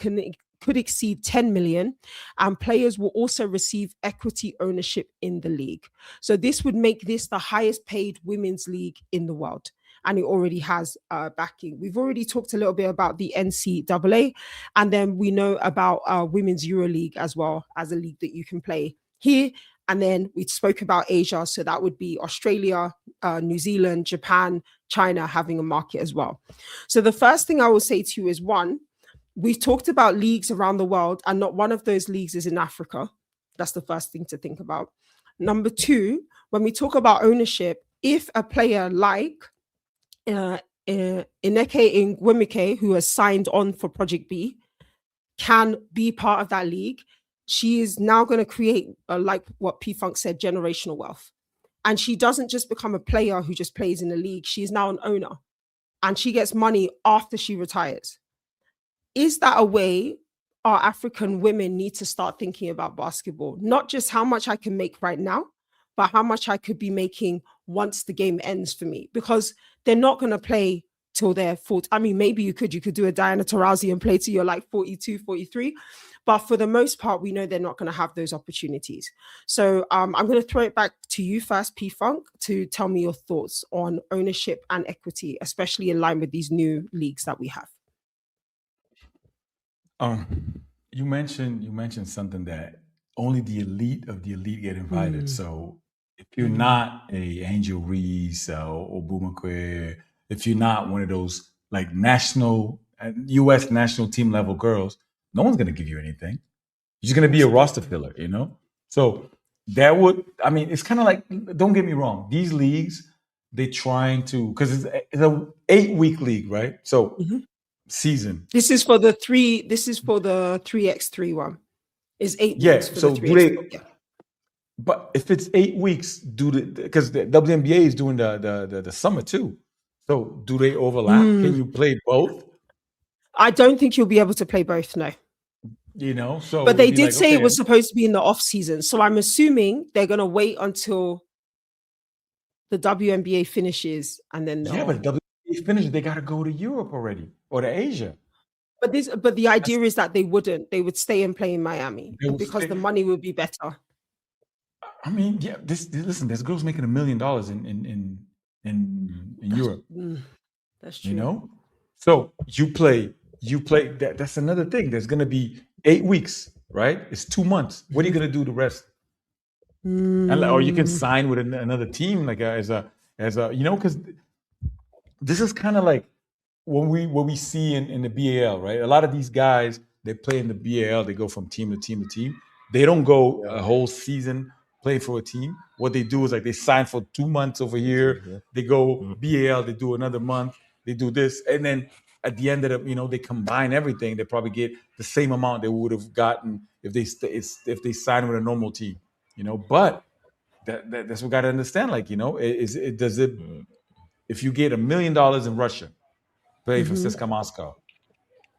could exceed 10 million, and players will also receive equity ownership in the league. So this would make this the highest paid women's league in the world, and it already has backing. We've already talked a little bit about the NCAA, and then we know about Women's EuroLeague as well as a league that you can play here. And then we spoke about Asia, so that would be Australia, New Zealand, Japan, China having a market as well. So the first thing I will say to you is, one, we've talked about leagues around the world, and not one of those leagues is in Africa. That's the first thing to think about. Number 2, when we talk about ownership, if a player like Ineke Nwemike, who has signed on for Project B, can be part of that league, she is now going to create, like what P-Funk said, generational wealth. And she doesn't just become a player who just plays in the league. She is now an owner, and she gets money after she retires. Is that a way our African women need to start thinking about basketball? Not just how much I can make right now, but how much I could be making once the game ends for me, because they're not going to play till they're 40. I mean, maybe you could do a Diana Taurasi and play till you're like 42, 43. But for the most part, we know they're not going to have those opportunities. So I'm going to throw it back to you first, P-Funk, to tell me your thoughts on ownership and equity, especially in line with these new leagues that we have. You mentioned something that only the elite of the elite get invited. So if you're not a Angel Reese or Bumakwe, if you're not one of those like national U.S. national team level girls, no one's gonna give you anything. You're just gonna be a roster filler, you know. So that would, I mean, it's kind of like, don't get me wrong, these leagues, they trying to, because it's a 8-week league, right? So season. This is for the 3x3 one. Is 8 Yeah. weeks for So the 3x3. do they? Yeah. But if it's 8 weeks, because the WNBA is doing the summer too. So do they overlap? Can you play both? I don't think you'll be able to play both, no. You know, so But they it'd be did like, say okay, it was supposed to be in the off season. So I'm assuming they're going to wait until the WNBA finishes and then yeah, but WNBA finished, they got to go to Europe already or to Asia. But the idea is that they would stay and play in Miami They would because stay- the money would be better. I mean, yeah, listen, there's girls making $1 million in Europe. That's true. You know, so you play. That's another thing. There's gonna be 8 weeks, right? It's 2 months. What are you gonna do the rest? And, or you can sign with another team, like as a you know, because this is kind of like what we see in the BAL, right? A lot of these guys, they play in the BAL. They go from team to team to team. They don't go a whole season play for a team. What they do is like they sign for 2 months over here. They go BAL. They do another month. They do this, and then at the end of the, you know, they combine everything. They probably get the same amount they would have gotten if they sign with a normal team, you know. But that's what we got to understand. Like, you know, does it if you get $1 million in Russia, play for CSKA Moscow,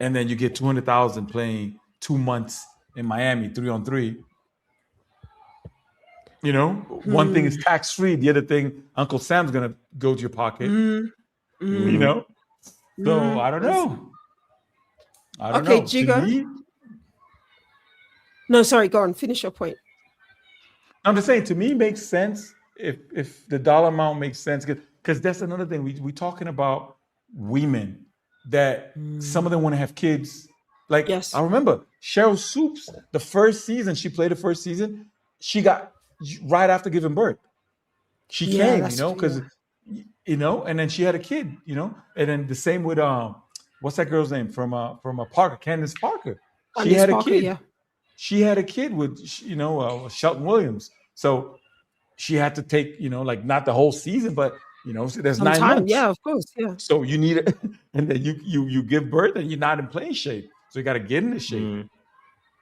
and then you get 200,000 playing 2 months in Miami 3-on-3. You know, one thing is tax free, the other thing, Uncle Sam's gonna go to your pocket. You know, so I don't know. I don't Okay, know. Jigo. To me, No, sorry, go on. Finish your point. I'm just saying. To me, it makes sense if the dollar amount makes sense, because that's another thing. We talking about women that some of them want to have kids Like Yes. I remember Cheryl Soups, the first season she played, the first season, she got right after giving birth. She Yeah, came, that's because and then she had a kid, and then the same with what's that girl's name from Parker, Candace Parker. She Candice had a Parker. kid. Yeah. She had a kid with Shelton Williams. So she had to take like not the whole season, but so there's 9 Sometime. months. Yeah, of course. Yeah. So you need it, and then you give birth, and you're not in playing shape. So you got to get in the shape. Mm,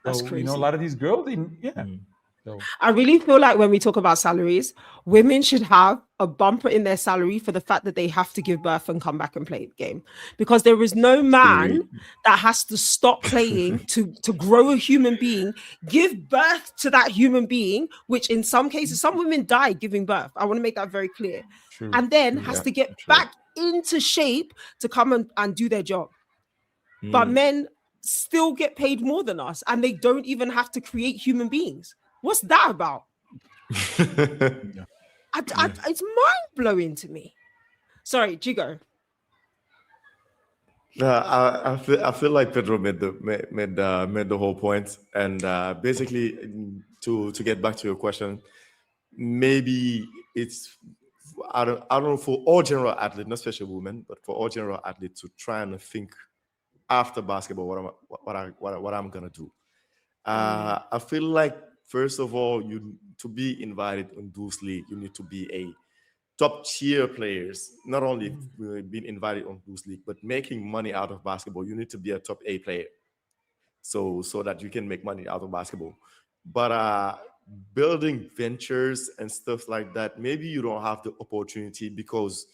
That's So a crazy. lot of these girls, yeah. mm, So I really feel like when we talk about salaries, women should have a bumper in their salary for the fact that they have to give birth and come back and play the game. Because there is no man agree. that has to stop playing to grow a human being, give birth to that human being, which in some cases, some women die giving birth. I want to make that very clear. true, And then true, has Yeah, to get true. back into shape to come and do their job. But Mm. men still get paid more than us and they don't even have to create human beings. What's that about? yeah. It's mind blowing to me. Sorry, Jigo. I feel like Pedro made the whole point, and basically to get back to your question, maybe it's I don't know, for all general athletes, not especially women, but for all general athletes to try and think after basketball what I'm gonna do. I feel like first of all, you to be invited in those league, you need to be a top tier players. Not only being invited on those league, but making money out of basketball. You need to be a top A player, so that you can make money out of basketball. But building ventures and stuff like that, maybe you don't have the opportunity because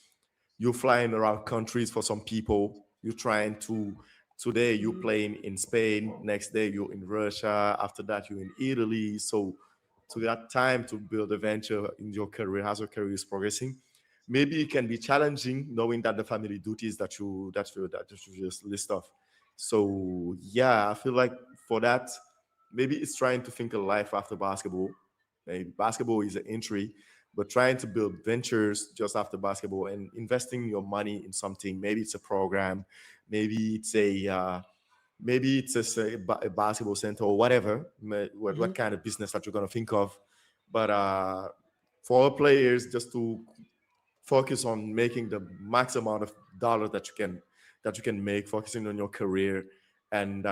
you're flying around countries. For some people, you're trying to today you're playing in Spain, next day you're in Russia, after that you're in Italy. So that time to build a venture in your career as your career is progressing, maybe it can be challenging knowing that the family duties that you just list off. So yeah, I feel like for that, maybe it's trying to think of life after basketball. Maybe basketball is an entry, but trying to build ventures just after basketball and investing your money in something. Maybe it's a program, maybe it's a basketball center or whatever. What kind of business that you're gonna think of, but for our players, just to focus on making the max amount of dollars that you can make, focusing on your career, and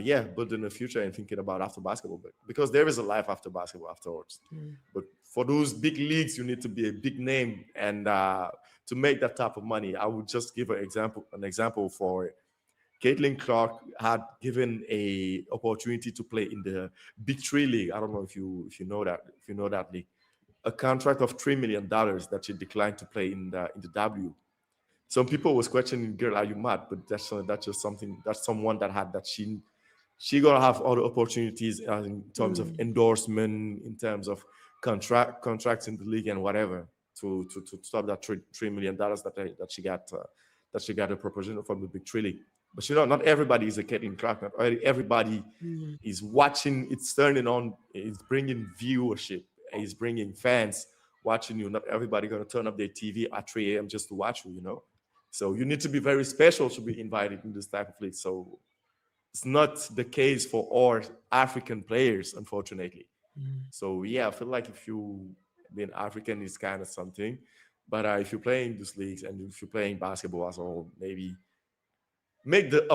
yeah, building a future and thinking about after basketball. But because there is a life after basketball afterwards. But for those big leagues, you need to be a big name, and to make that type of money, I would just give an example for Caitlin Clark had given a opportunity to play in the Big Three League. I don't know if you know that league, a contract of $3 million that she declined to play in the W. Some people was questioning, girl, are you mad? But that's just something, that's someone that had that she gonna have other opportunities in terms of endorsement, in terms of contracts in the league and whatever to stop that $3 million that she got a proposition from the Big Three League. But not everybody is a Caitlin Clark. Not everybody is watching. It's turning on. It's bringing viewership. It's bringing fans watching you. Not everybody gonna turn up their TV at 3 a.m. just to watch you. So you need to be very special to be invited in this type of league. So it's not the case for all African players, unfortunately. So yeah, I feel like if you being African is kind of something, but if you're playing these leagues and if you're playing basketball as a whole, maybe make the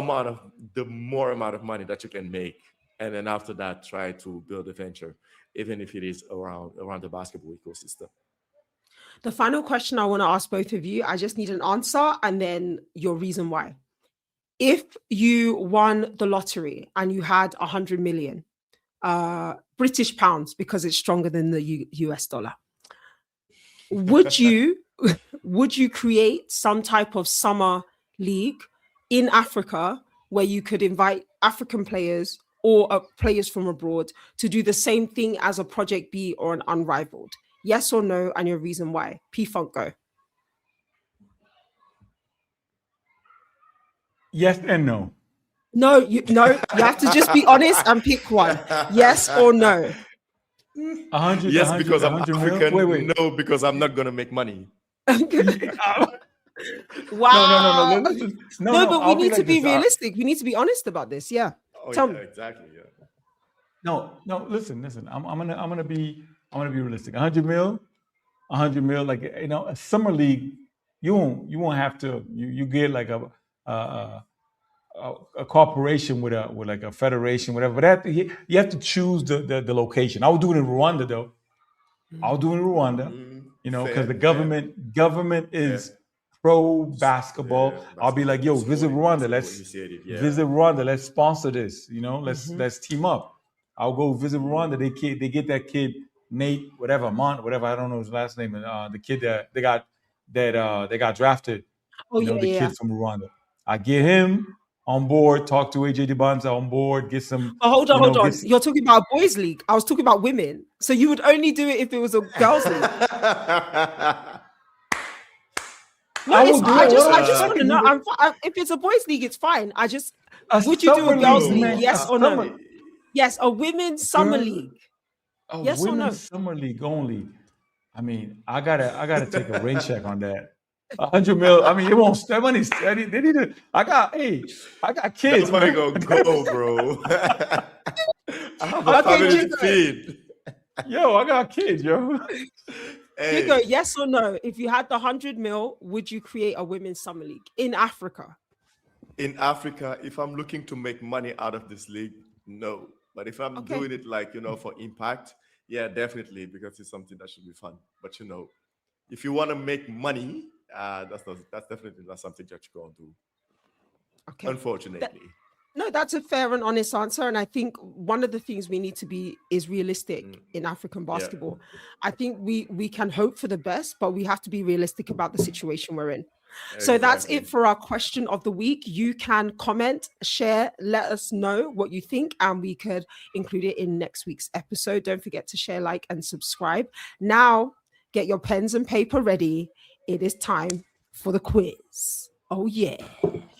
more amount of money that you can make, and then after that, try to build a venture, even if it is around the basketball ecosystem. The final question I want to ask both of you, I just need an answer and then your reason why. If you won the lottery and you had 100 million British pounds, because it's stronger than the US dollar, would you would you create some type of summer league in Africa where you could invite African players or players from abroad to do the same thing as a Project B or an Unrivaled? Yes or no, and your reason why. P Funk, go. Yes and no. No, you have to just be honest and pick one. Yes or no. 100, Yes, 100, because I'm 100 mil. African. Wait. No, because I'm not gonna make money. No. Wow. Listen. No, No. but we I'll be need to like be this. realistic. We need to be honest about this. Yeah. Oh Tell yeah, me. exactly. Yeah. No, no. Listen. I'm gonna be realistic. 100 mil. Like a summer league, you won't have to. You get like a corporation with like a federation, whatever. But you have to choose the location. I would do it in Rwanda though. I'll do it in Rwanda, because the Fair, fair, government is fair. pro Yeah, basketball. I'll be like, basketball, yo, visit sport, Rwanda. basketball Let's initiated. Yeah. visit Rwanda. Let's sponsor this. Mhm. Let's team up. I'll go visit Rwanda. They get that kid Nate, whatever Mont, whatever, I don't know his last name, and the kid that they got drafted. Oh yeah, The yeah. kid from Rwanda. I get him on board. Talk to AJ Debanza on board. Get some. But hold on, hold Get on. some, You're talking about a boys' league. I was talking about women. So you would only do it if it was a girls' league. No, I it's will do I it. just What I am I just want to fucking know. do? If it's a boys' league, it's fine. A Would you do a summer girls' league, league? man. Yes A or no? summer. Yes, a women's summer Girl, league. a Yes or no? women's summer league only. I mean, I gotta take a rain check on that. 100 mil. I mean, it won't. That money's. They need to. I got kids, That money man. gonna go, bro. I have a Okay, family to Jigo. feed. Yo, I got kids, yo. Jigo, Hey, yes or no? If you had the 100 mil, would you create a women's summer league in Africa? in Africa, if I'm looking to make money out of this league, no. But if I'm Okay. doing it like, for impact, yeah, definitely, because it's something that should be fun. But if you want to make money, that's definitely not something that you're going to do. Okay. Unfortunately. No, that's a fair and honest answer. And I think one of the things we need to be is realistic in African basketball. I think we can hope for the best, but we have to be realistic about the situation we're in. So that's it Exactly. for our question of the week. You can comment, share, let us know what you think, and we could include it in next week's episode. Don't forget to share, like, and subscribe. Now, get your pens and paper ready. It is time for the quiz. Oh, yeah.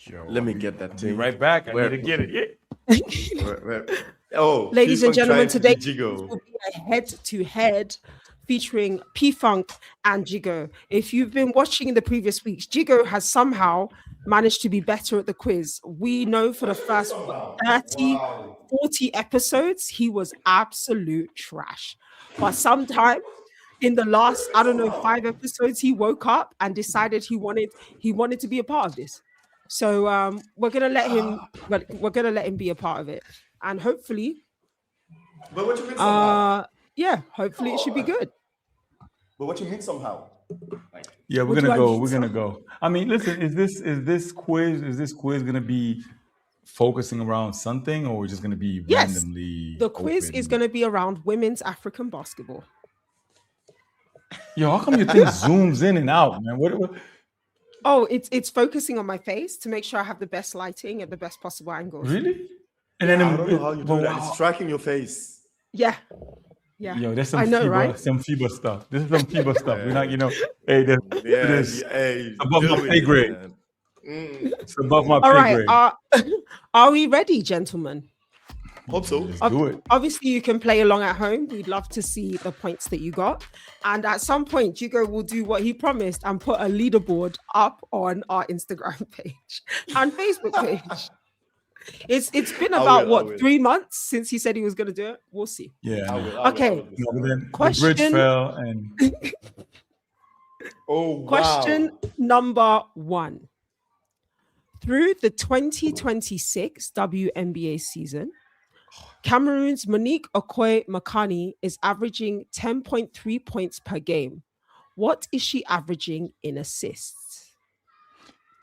Yo, Let me get that I'll be thing. right back. I Where- need to get it. Yeah. Oh, Ladies and P-Funk gentlemen, trying to today be Jigo. will be a head-to-head featuring P-Funk and Jigo. If you've been watching in the previous weeks, Jigo has somehow managed to be better at the quiz. We know for the first 30, 40 episodes, he was absolute trash. But sometime in the last, I don't know, 5 episodes, he woke up and decided he wanted to be a part of this. So we're gonna let him, but we're gonna let him be a part of it. And hopefully, But what you mean somehow? hopefully it should be good. But what you mean somehow? Yeah, we're What do gonna I go. mean? We're gonna go. I mean, listen. Is this quiz gonna be focusing around something, or just gonna be Yes, randomly? the quiz open? is going to be around women's African basketball. Yo, how come your thing zooms in and out, man? What? Oh, it's focusing on my face to make sure I have the best lighting at the best possible angles. Really? And I then don't know how you do that. It's tracking your face. Yeah. Yo, that's some I know, FIBA, right? some FIBA stuff. This is some FIBA stuff. We're not, hey, Yeah, this hey, above deal my with pay it, grade. man. It's above my All pay right. grade. Are we ready, gentlemen? Hope so. Let's do it. Obviously, you can play along at home. We'd love to see the points that you got. And at some point, Jigo will do what he promised and put a leaderboard up on our Instagram page and Facebook page. It's been about will. 3 months since he said he was going to do it. We'll see. Yeah. I man. will. Okay. No, but then the Question- bridge fell, and Oh, wow. Question number 1. Through the 2026 WNBA season, Cameroon's Monique Okoye-Makani is averaging 10.3 points per game. What is she averaging in assists?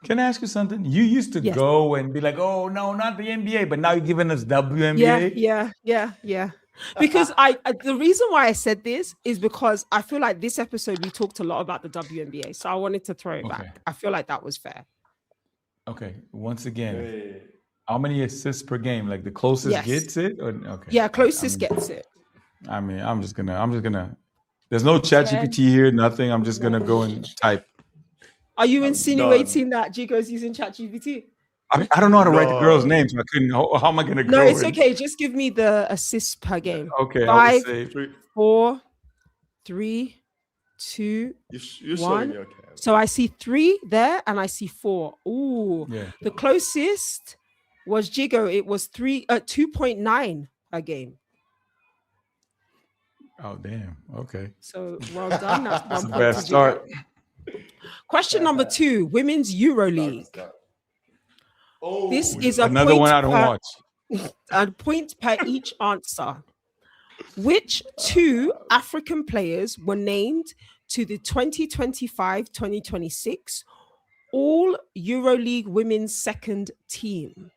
can I ask you something? You used to Yes. go and be like, "Oh no, not the NBA," but now you're giving us WNBA. Yeah. Because the reason why I said this is because I feel like this episode we talked a lot about the WNBA, so I wanted to throw it Okay. back. I feel like that was fair. Okay. Once again, Hey. how many assists per game? Like the closest Yes. gets it? Or, okay. Yeah, closest gets it. I mean, I'm just gonna. There's no chat GPT here, nothing. I'm just gonna go and type. Are you I'm insinuating that Jigo's using ChatGPT? I don't know how to write the girl's No. name, so I couldn't. How am I gonna go? No, it's and- okay. Just give me the assists per game. Okay, I would 5, say 4, 3, 2, You're 1. showing your camera. So I see 3 there and I see 4. Ooh, yeah. the closest was Jigo. It was 2.9 a game. Oh damn. Okay. So well done. That's That's one a point bad to start. Jigo. Question number 2, Women's Euro League. Oh, This is a Another one I don't watch. a point per each answer. Which 2 African players were named to the 2025-2026 All EuroLeague Women's Second Team?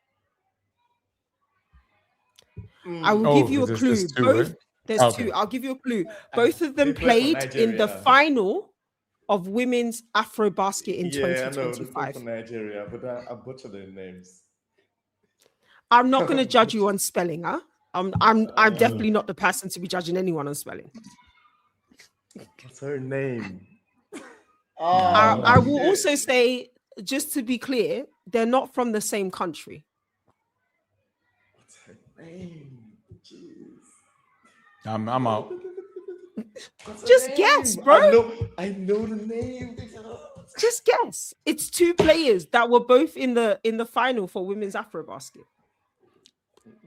I will give you a clue. There's two, right? There's Okay. 2. I'll give you a clue. Both of them They play for played in the Nigeria. final of Women's Afrobasket in Yeah, I know. They play 2025. for Nigeria, but I butcher their names. I'm not going to judge you on spelling, huh? I'm definitely not the person to be judging anyone on spelling. What's her name? I will also say, just to be clear, they're not from the same country. What's her name? Jeez. I'm out. Just guess, bro. I know the name. Just guess. It's 2 players that were both in the final for Women's Afrobasket.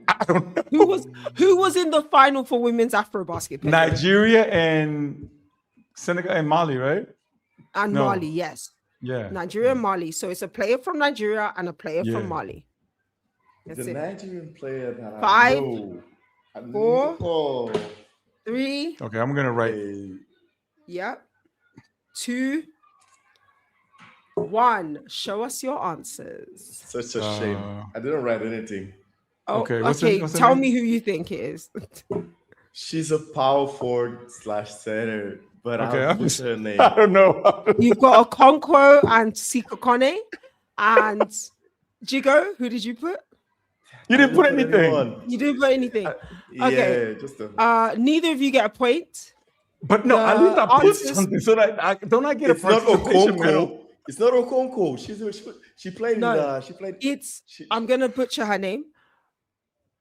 I don't know. Who was in the final for Women's Afrobasket? Pedro? Nigeria and Senegal and Mali, right? And No. Mali, yes. Yeah. Nigeria and Mali. So it's a player from Nigeria and a player Yeah. from Mali. That's The it. Nigerian player that 5, I know. 4. Oh. 3. Okay, I'm gonna write. Yeah. 2, 1. Show us your answers. Such a shame. I didn't write anything. Oh, Okay, okay. what's her Tell name? me who you think it is. She's a power forward / center, but Okay, I'll butcher her name. I don't know. You've got Okonkwo and Sikokone and Jigo. Who did you put? You didn't put anything. anyone. You didn't put anything. Okay. Yeah, just a. Neither of you get a point. But no, at The least I put answers- something so that I don't I get It's a not participation medal? Okonkwo. It's not Okonkwo. She played No. in the. She played. I'm gonna butcher her name.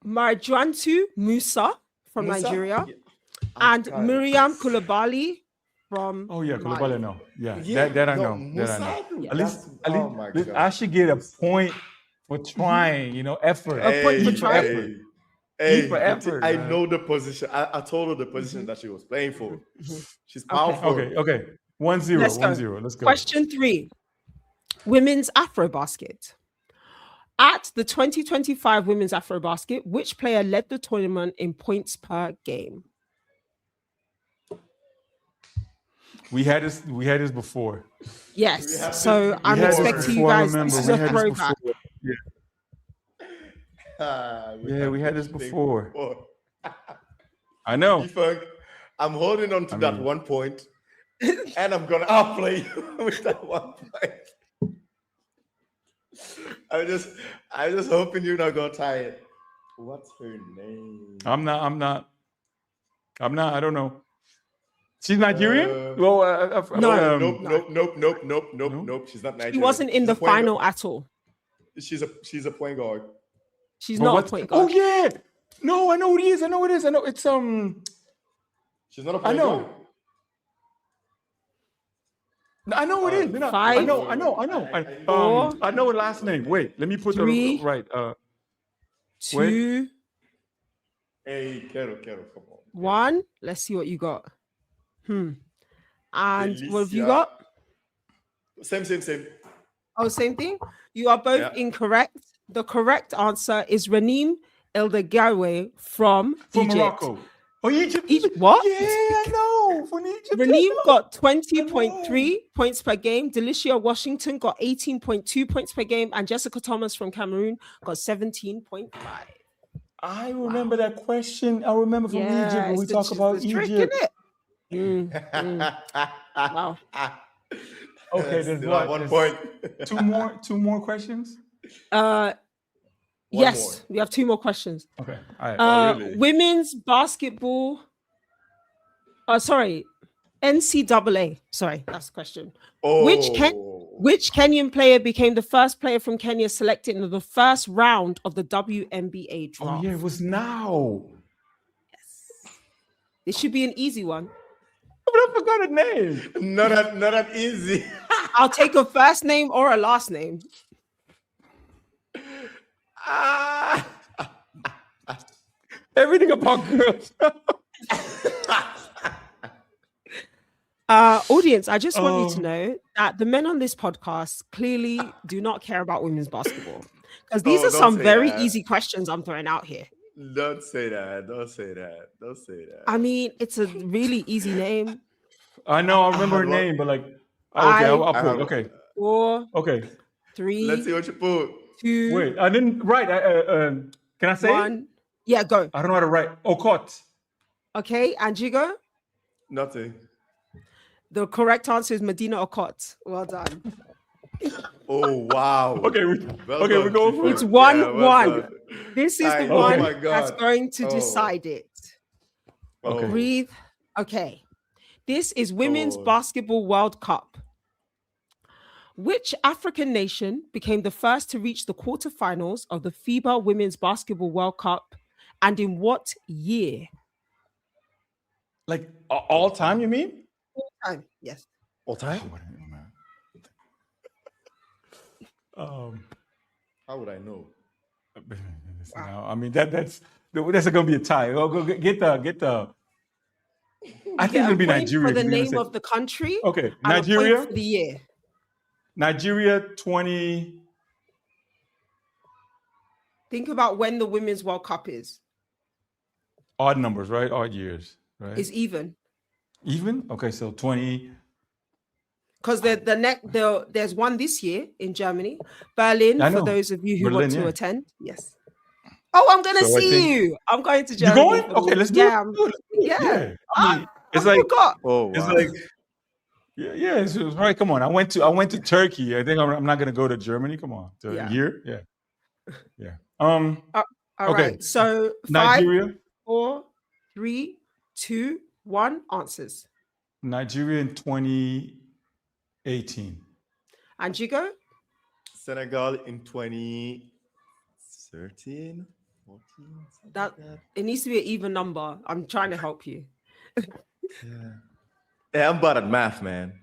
Marjwantu Musa from Musa? Nigeria Yeah. and can't- Miriam Kulabali from Oh yeah, Mali. Koulibaly, no. Yeah, Yeah, that I no, know. That I Musa, know. Yeah. At least, oh my God. I should get a point for trying, effort. A point for trying? effort. Hey, for effort, I man. know the position. I told her the position that she was playing for. She's powerful. Okay. 1-0. Let's go. 1-0. Let's go. Question 3. Women's Afrobasket. At the 2025 Women's Afrobasket, which player led the tournament in points per game? We had this before. We have Yes. this So I'm before. expecting you Before, I guys. remember. This is We a had this throwback. before. We had this before. I know. Ifang, I'm holding on to that mean- 1 point, and I'm gonna outplay you with that 1 point. I'm just hoping you're not gonna tie it. What's her name? I'm not. I don't know. She's Nigerian? No. Nope. She's not Nigerian. She wasn't in She's the a point final guard. at all. She's a point guard. She's But not a what's- point Oh guard. yeah. No, I know who it is. I know it's She's not a I point know. guard. I know it is. I 5, know. Four, I know her last name. Wait, let me put 3, the right. 2, Hey, Kero, come on. 1. Let's see what you got. And what have you Delicia. got? Same. Oh, same thing. You are both Yeah. incorrect. The correct answer is Ranim Eldegawe from From Egypt. Morocco. Oh, Egypt. Egypt, what? Yeah, I know. From Egypt. Ranim I know. got 20.3 points per game. Delicia Washington got 18.2 points per game. And Jessica Thomas from Cameroon got 17.5. I remember that question. I remember from Egypt when we it's talk the- about it's the trick, Egypt. innit? Wow. Okay, Yes, there's still what? at 1 There's point. two more questions. Yes, more. we have 2 more questions. Okay. All right. really? Women's basketball. Sorry, NCAA. Sorry, that's the question. Oh, Which Kenyan player became the first player from Kenya selected in the first round of the WNBA Oh draft? yeah, it was now. This should be an easy one. But I forgot her name. not that easy. I'll take a first name or a last name. Ah. Everything about girls. Audience, I just want you to Oh. know that the men on this podcast clearly do not care about women's basketball because these Oh, are don't some say very that. easy questions I'm throwing out here. Don't say that. Don't say that. Don't say I that. mean, it's a really easy name. I know. I I remember her had one. name, but like, okay, Five, I'll I put have. it. Okay, 4, okay. Let's 3, see what you put. 2, Wait, I didn't write. Can I say it? 1. Yeah, go. I don't know how to write. Okot. Okay, and Jigo? Nothing. The correct answer is Medina Okot. Well done. Oh wow. Okay, Well okay, we're done, going for It's it. P-Funk. Yeah, well 1-1. done. This is the Oh one my that's god. going to Oh. decide it. Okay. Oh. Breathe. Okay. This is Women's Oh. Basketball World Cup. Which African nation became the first to reach the quarterfinals of the FIBA Women's Basketball World Cup, and in what year? Like all time, you mean? Time. Yes. All time? How would I know? No, I mean that's gonna be a tie. Go get the. I think Get it's a gonna be point Nigeria. for the If you're gonna name say of the country okay, and a Nigeria, point for the year. Nigeria 20. Think about when the Women's World Cup is. Odd numbers, right? Odd years, right? It's even. Even? Okay, so 20. Because there's one this year in Germany, Berlin, I for know. those of you who Berlin, want to yeah. attend. Yes. Oh, I'm gonna So I see think you. I'm going to you Germany going? for the Okay, let's do yeah, it. Let's do it. yeah. Yeah. I mean, I it's like forgot. Oh it's wow. like yeah, it's right. Come on. I went to Turkey. I think I'm not gonna go to Germany. Come on. Yeah. Here? Yeah. Yeah. All Okay. right. So 5, Nigeria. 4, 3, 2, 1 answers. Nigeria in 2018. And you go? Senegal in 2013, 14, something That like that. it needs to be an even number. I'm trying to help you. Yeah. Yeah, I'm bad at math, man.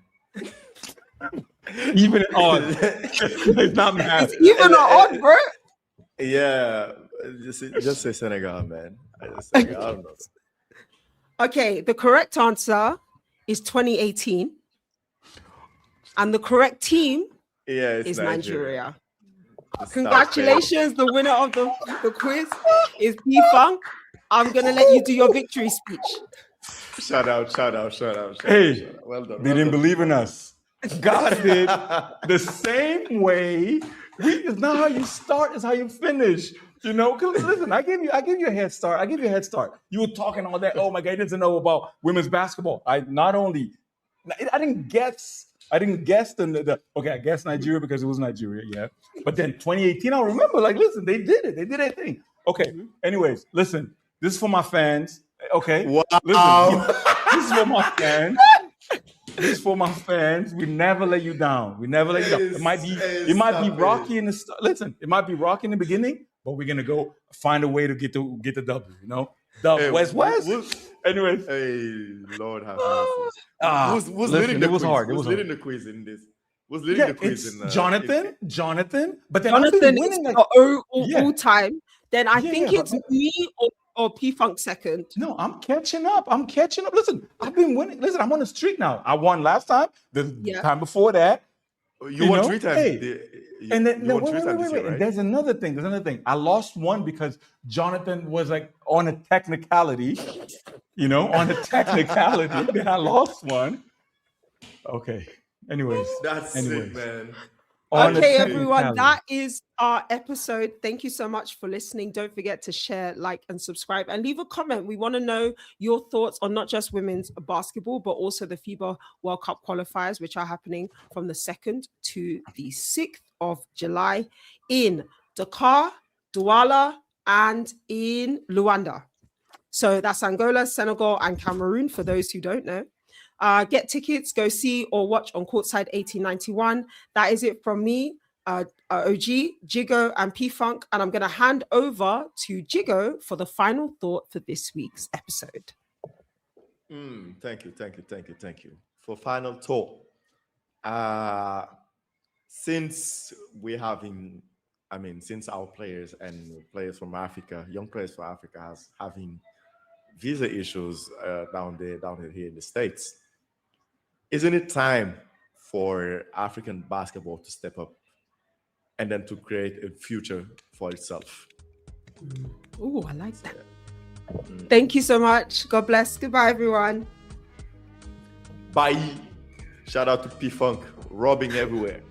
Even odd. It's not math. It's even or odd, bro. Yeah, just say Senegal, man. I don't know. Okay, the correct answer is 2018. And the correct team Yeah, it's is Nigeria. Nigeria. The South Congratulations, the winner of the quiz is P-Funk. I'm gonna let you do your victory speech. Band. Shout out. Hey, Well done. they didn't believe in us. God did the same way. It's not how you start, it's how you finish. You know, 'cause listen, I give you a head start. You were talking all that. Oh my God, he doesn't know about women's basketball. I didn't guess. I guessed Nigeria because it was Nigeria, yeah. But then 2018, I remember, like, listen, they did it. They did their thing. Okay. Anyways, listen, this is for my fans. Okay. Wow. Listen, this is for my fans. This is for my fans. We never let you down. It might be rocky in the start. Listen, it might be rocky in the beginning, but we're gonna go find a way to get the W. You know, West. Anyways, Hey, Lord have mercy. Who's listen, leading the it was quiz? hard. Who's leading the quiz in this? Who's leading the quiz it's in Jonathan. But then I've Jonathan been is winning. Like, all time. Then I Yeah, think yeah, it's but- me or P-Funk second. No, I'm catching up. Listen, I've been winning. Listen, I'm on a streak now. I won last time. The time before that. You won know? 3 times. Hey. And then you won 3 times this year, And right? there's another thing. I lost one because Jonathan was like on a technicality. Then I lost one. Okay. Anyways. That's sick, man. Okay, everyone, that is our episode. Thank you so much for listening. Don't forget to share, like, and subscribe, and leave a comment. We want to know your thoughts on not just women's basketball, but also the FIBA World Cup qualifiers, which are happening from the 2nd to the 6th of July in Dakar, Douala, and in Luanda. So that's Angola, Senegal, and Cameroon, for those who don't know. Get tickets, go see or watch on Courtside 1891. That is it from me, OG, Jigo, and P-Funk. And I'm going to hand over to Jigo for the final thought for this week's episode. Thank you. For final thought, since we're having I mean, since our players and players from Africa, young players from Africa, has having visa issues down here in the States, isn't it time for African basketball to step up and then to create a future for itself? Oh, I like that. Thank you so much. God bless. Goodbye, everyone. Bye. Shout out to P Funk, robbing everywhere.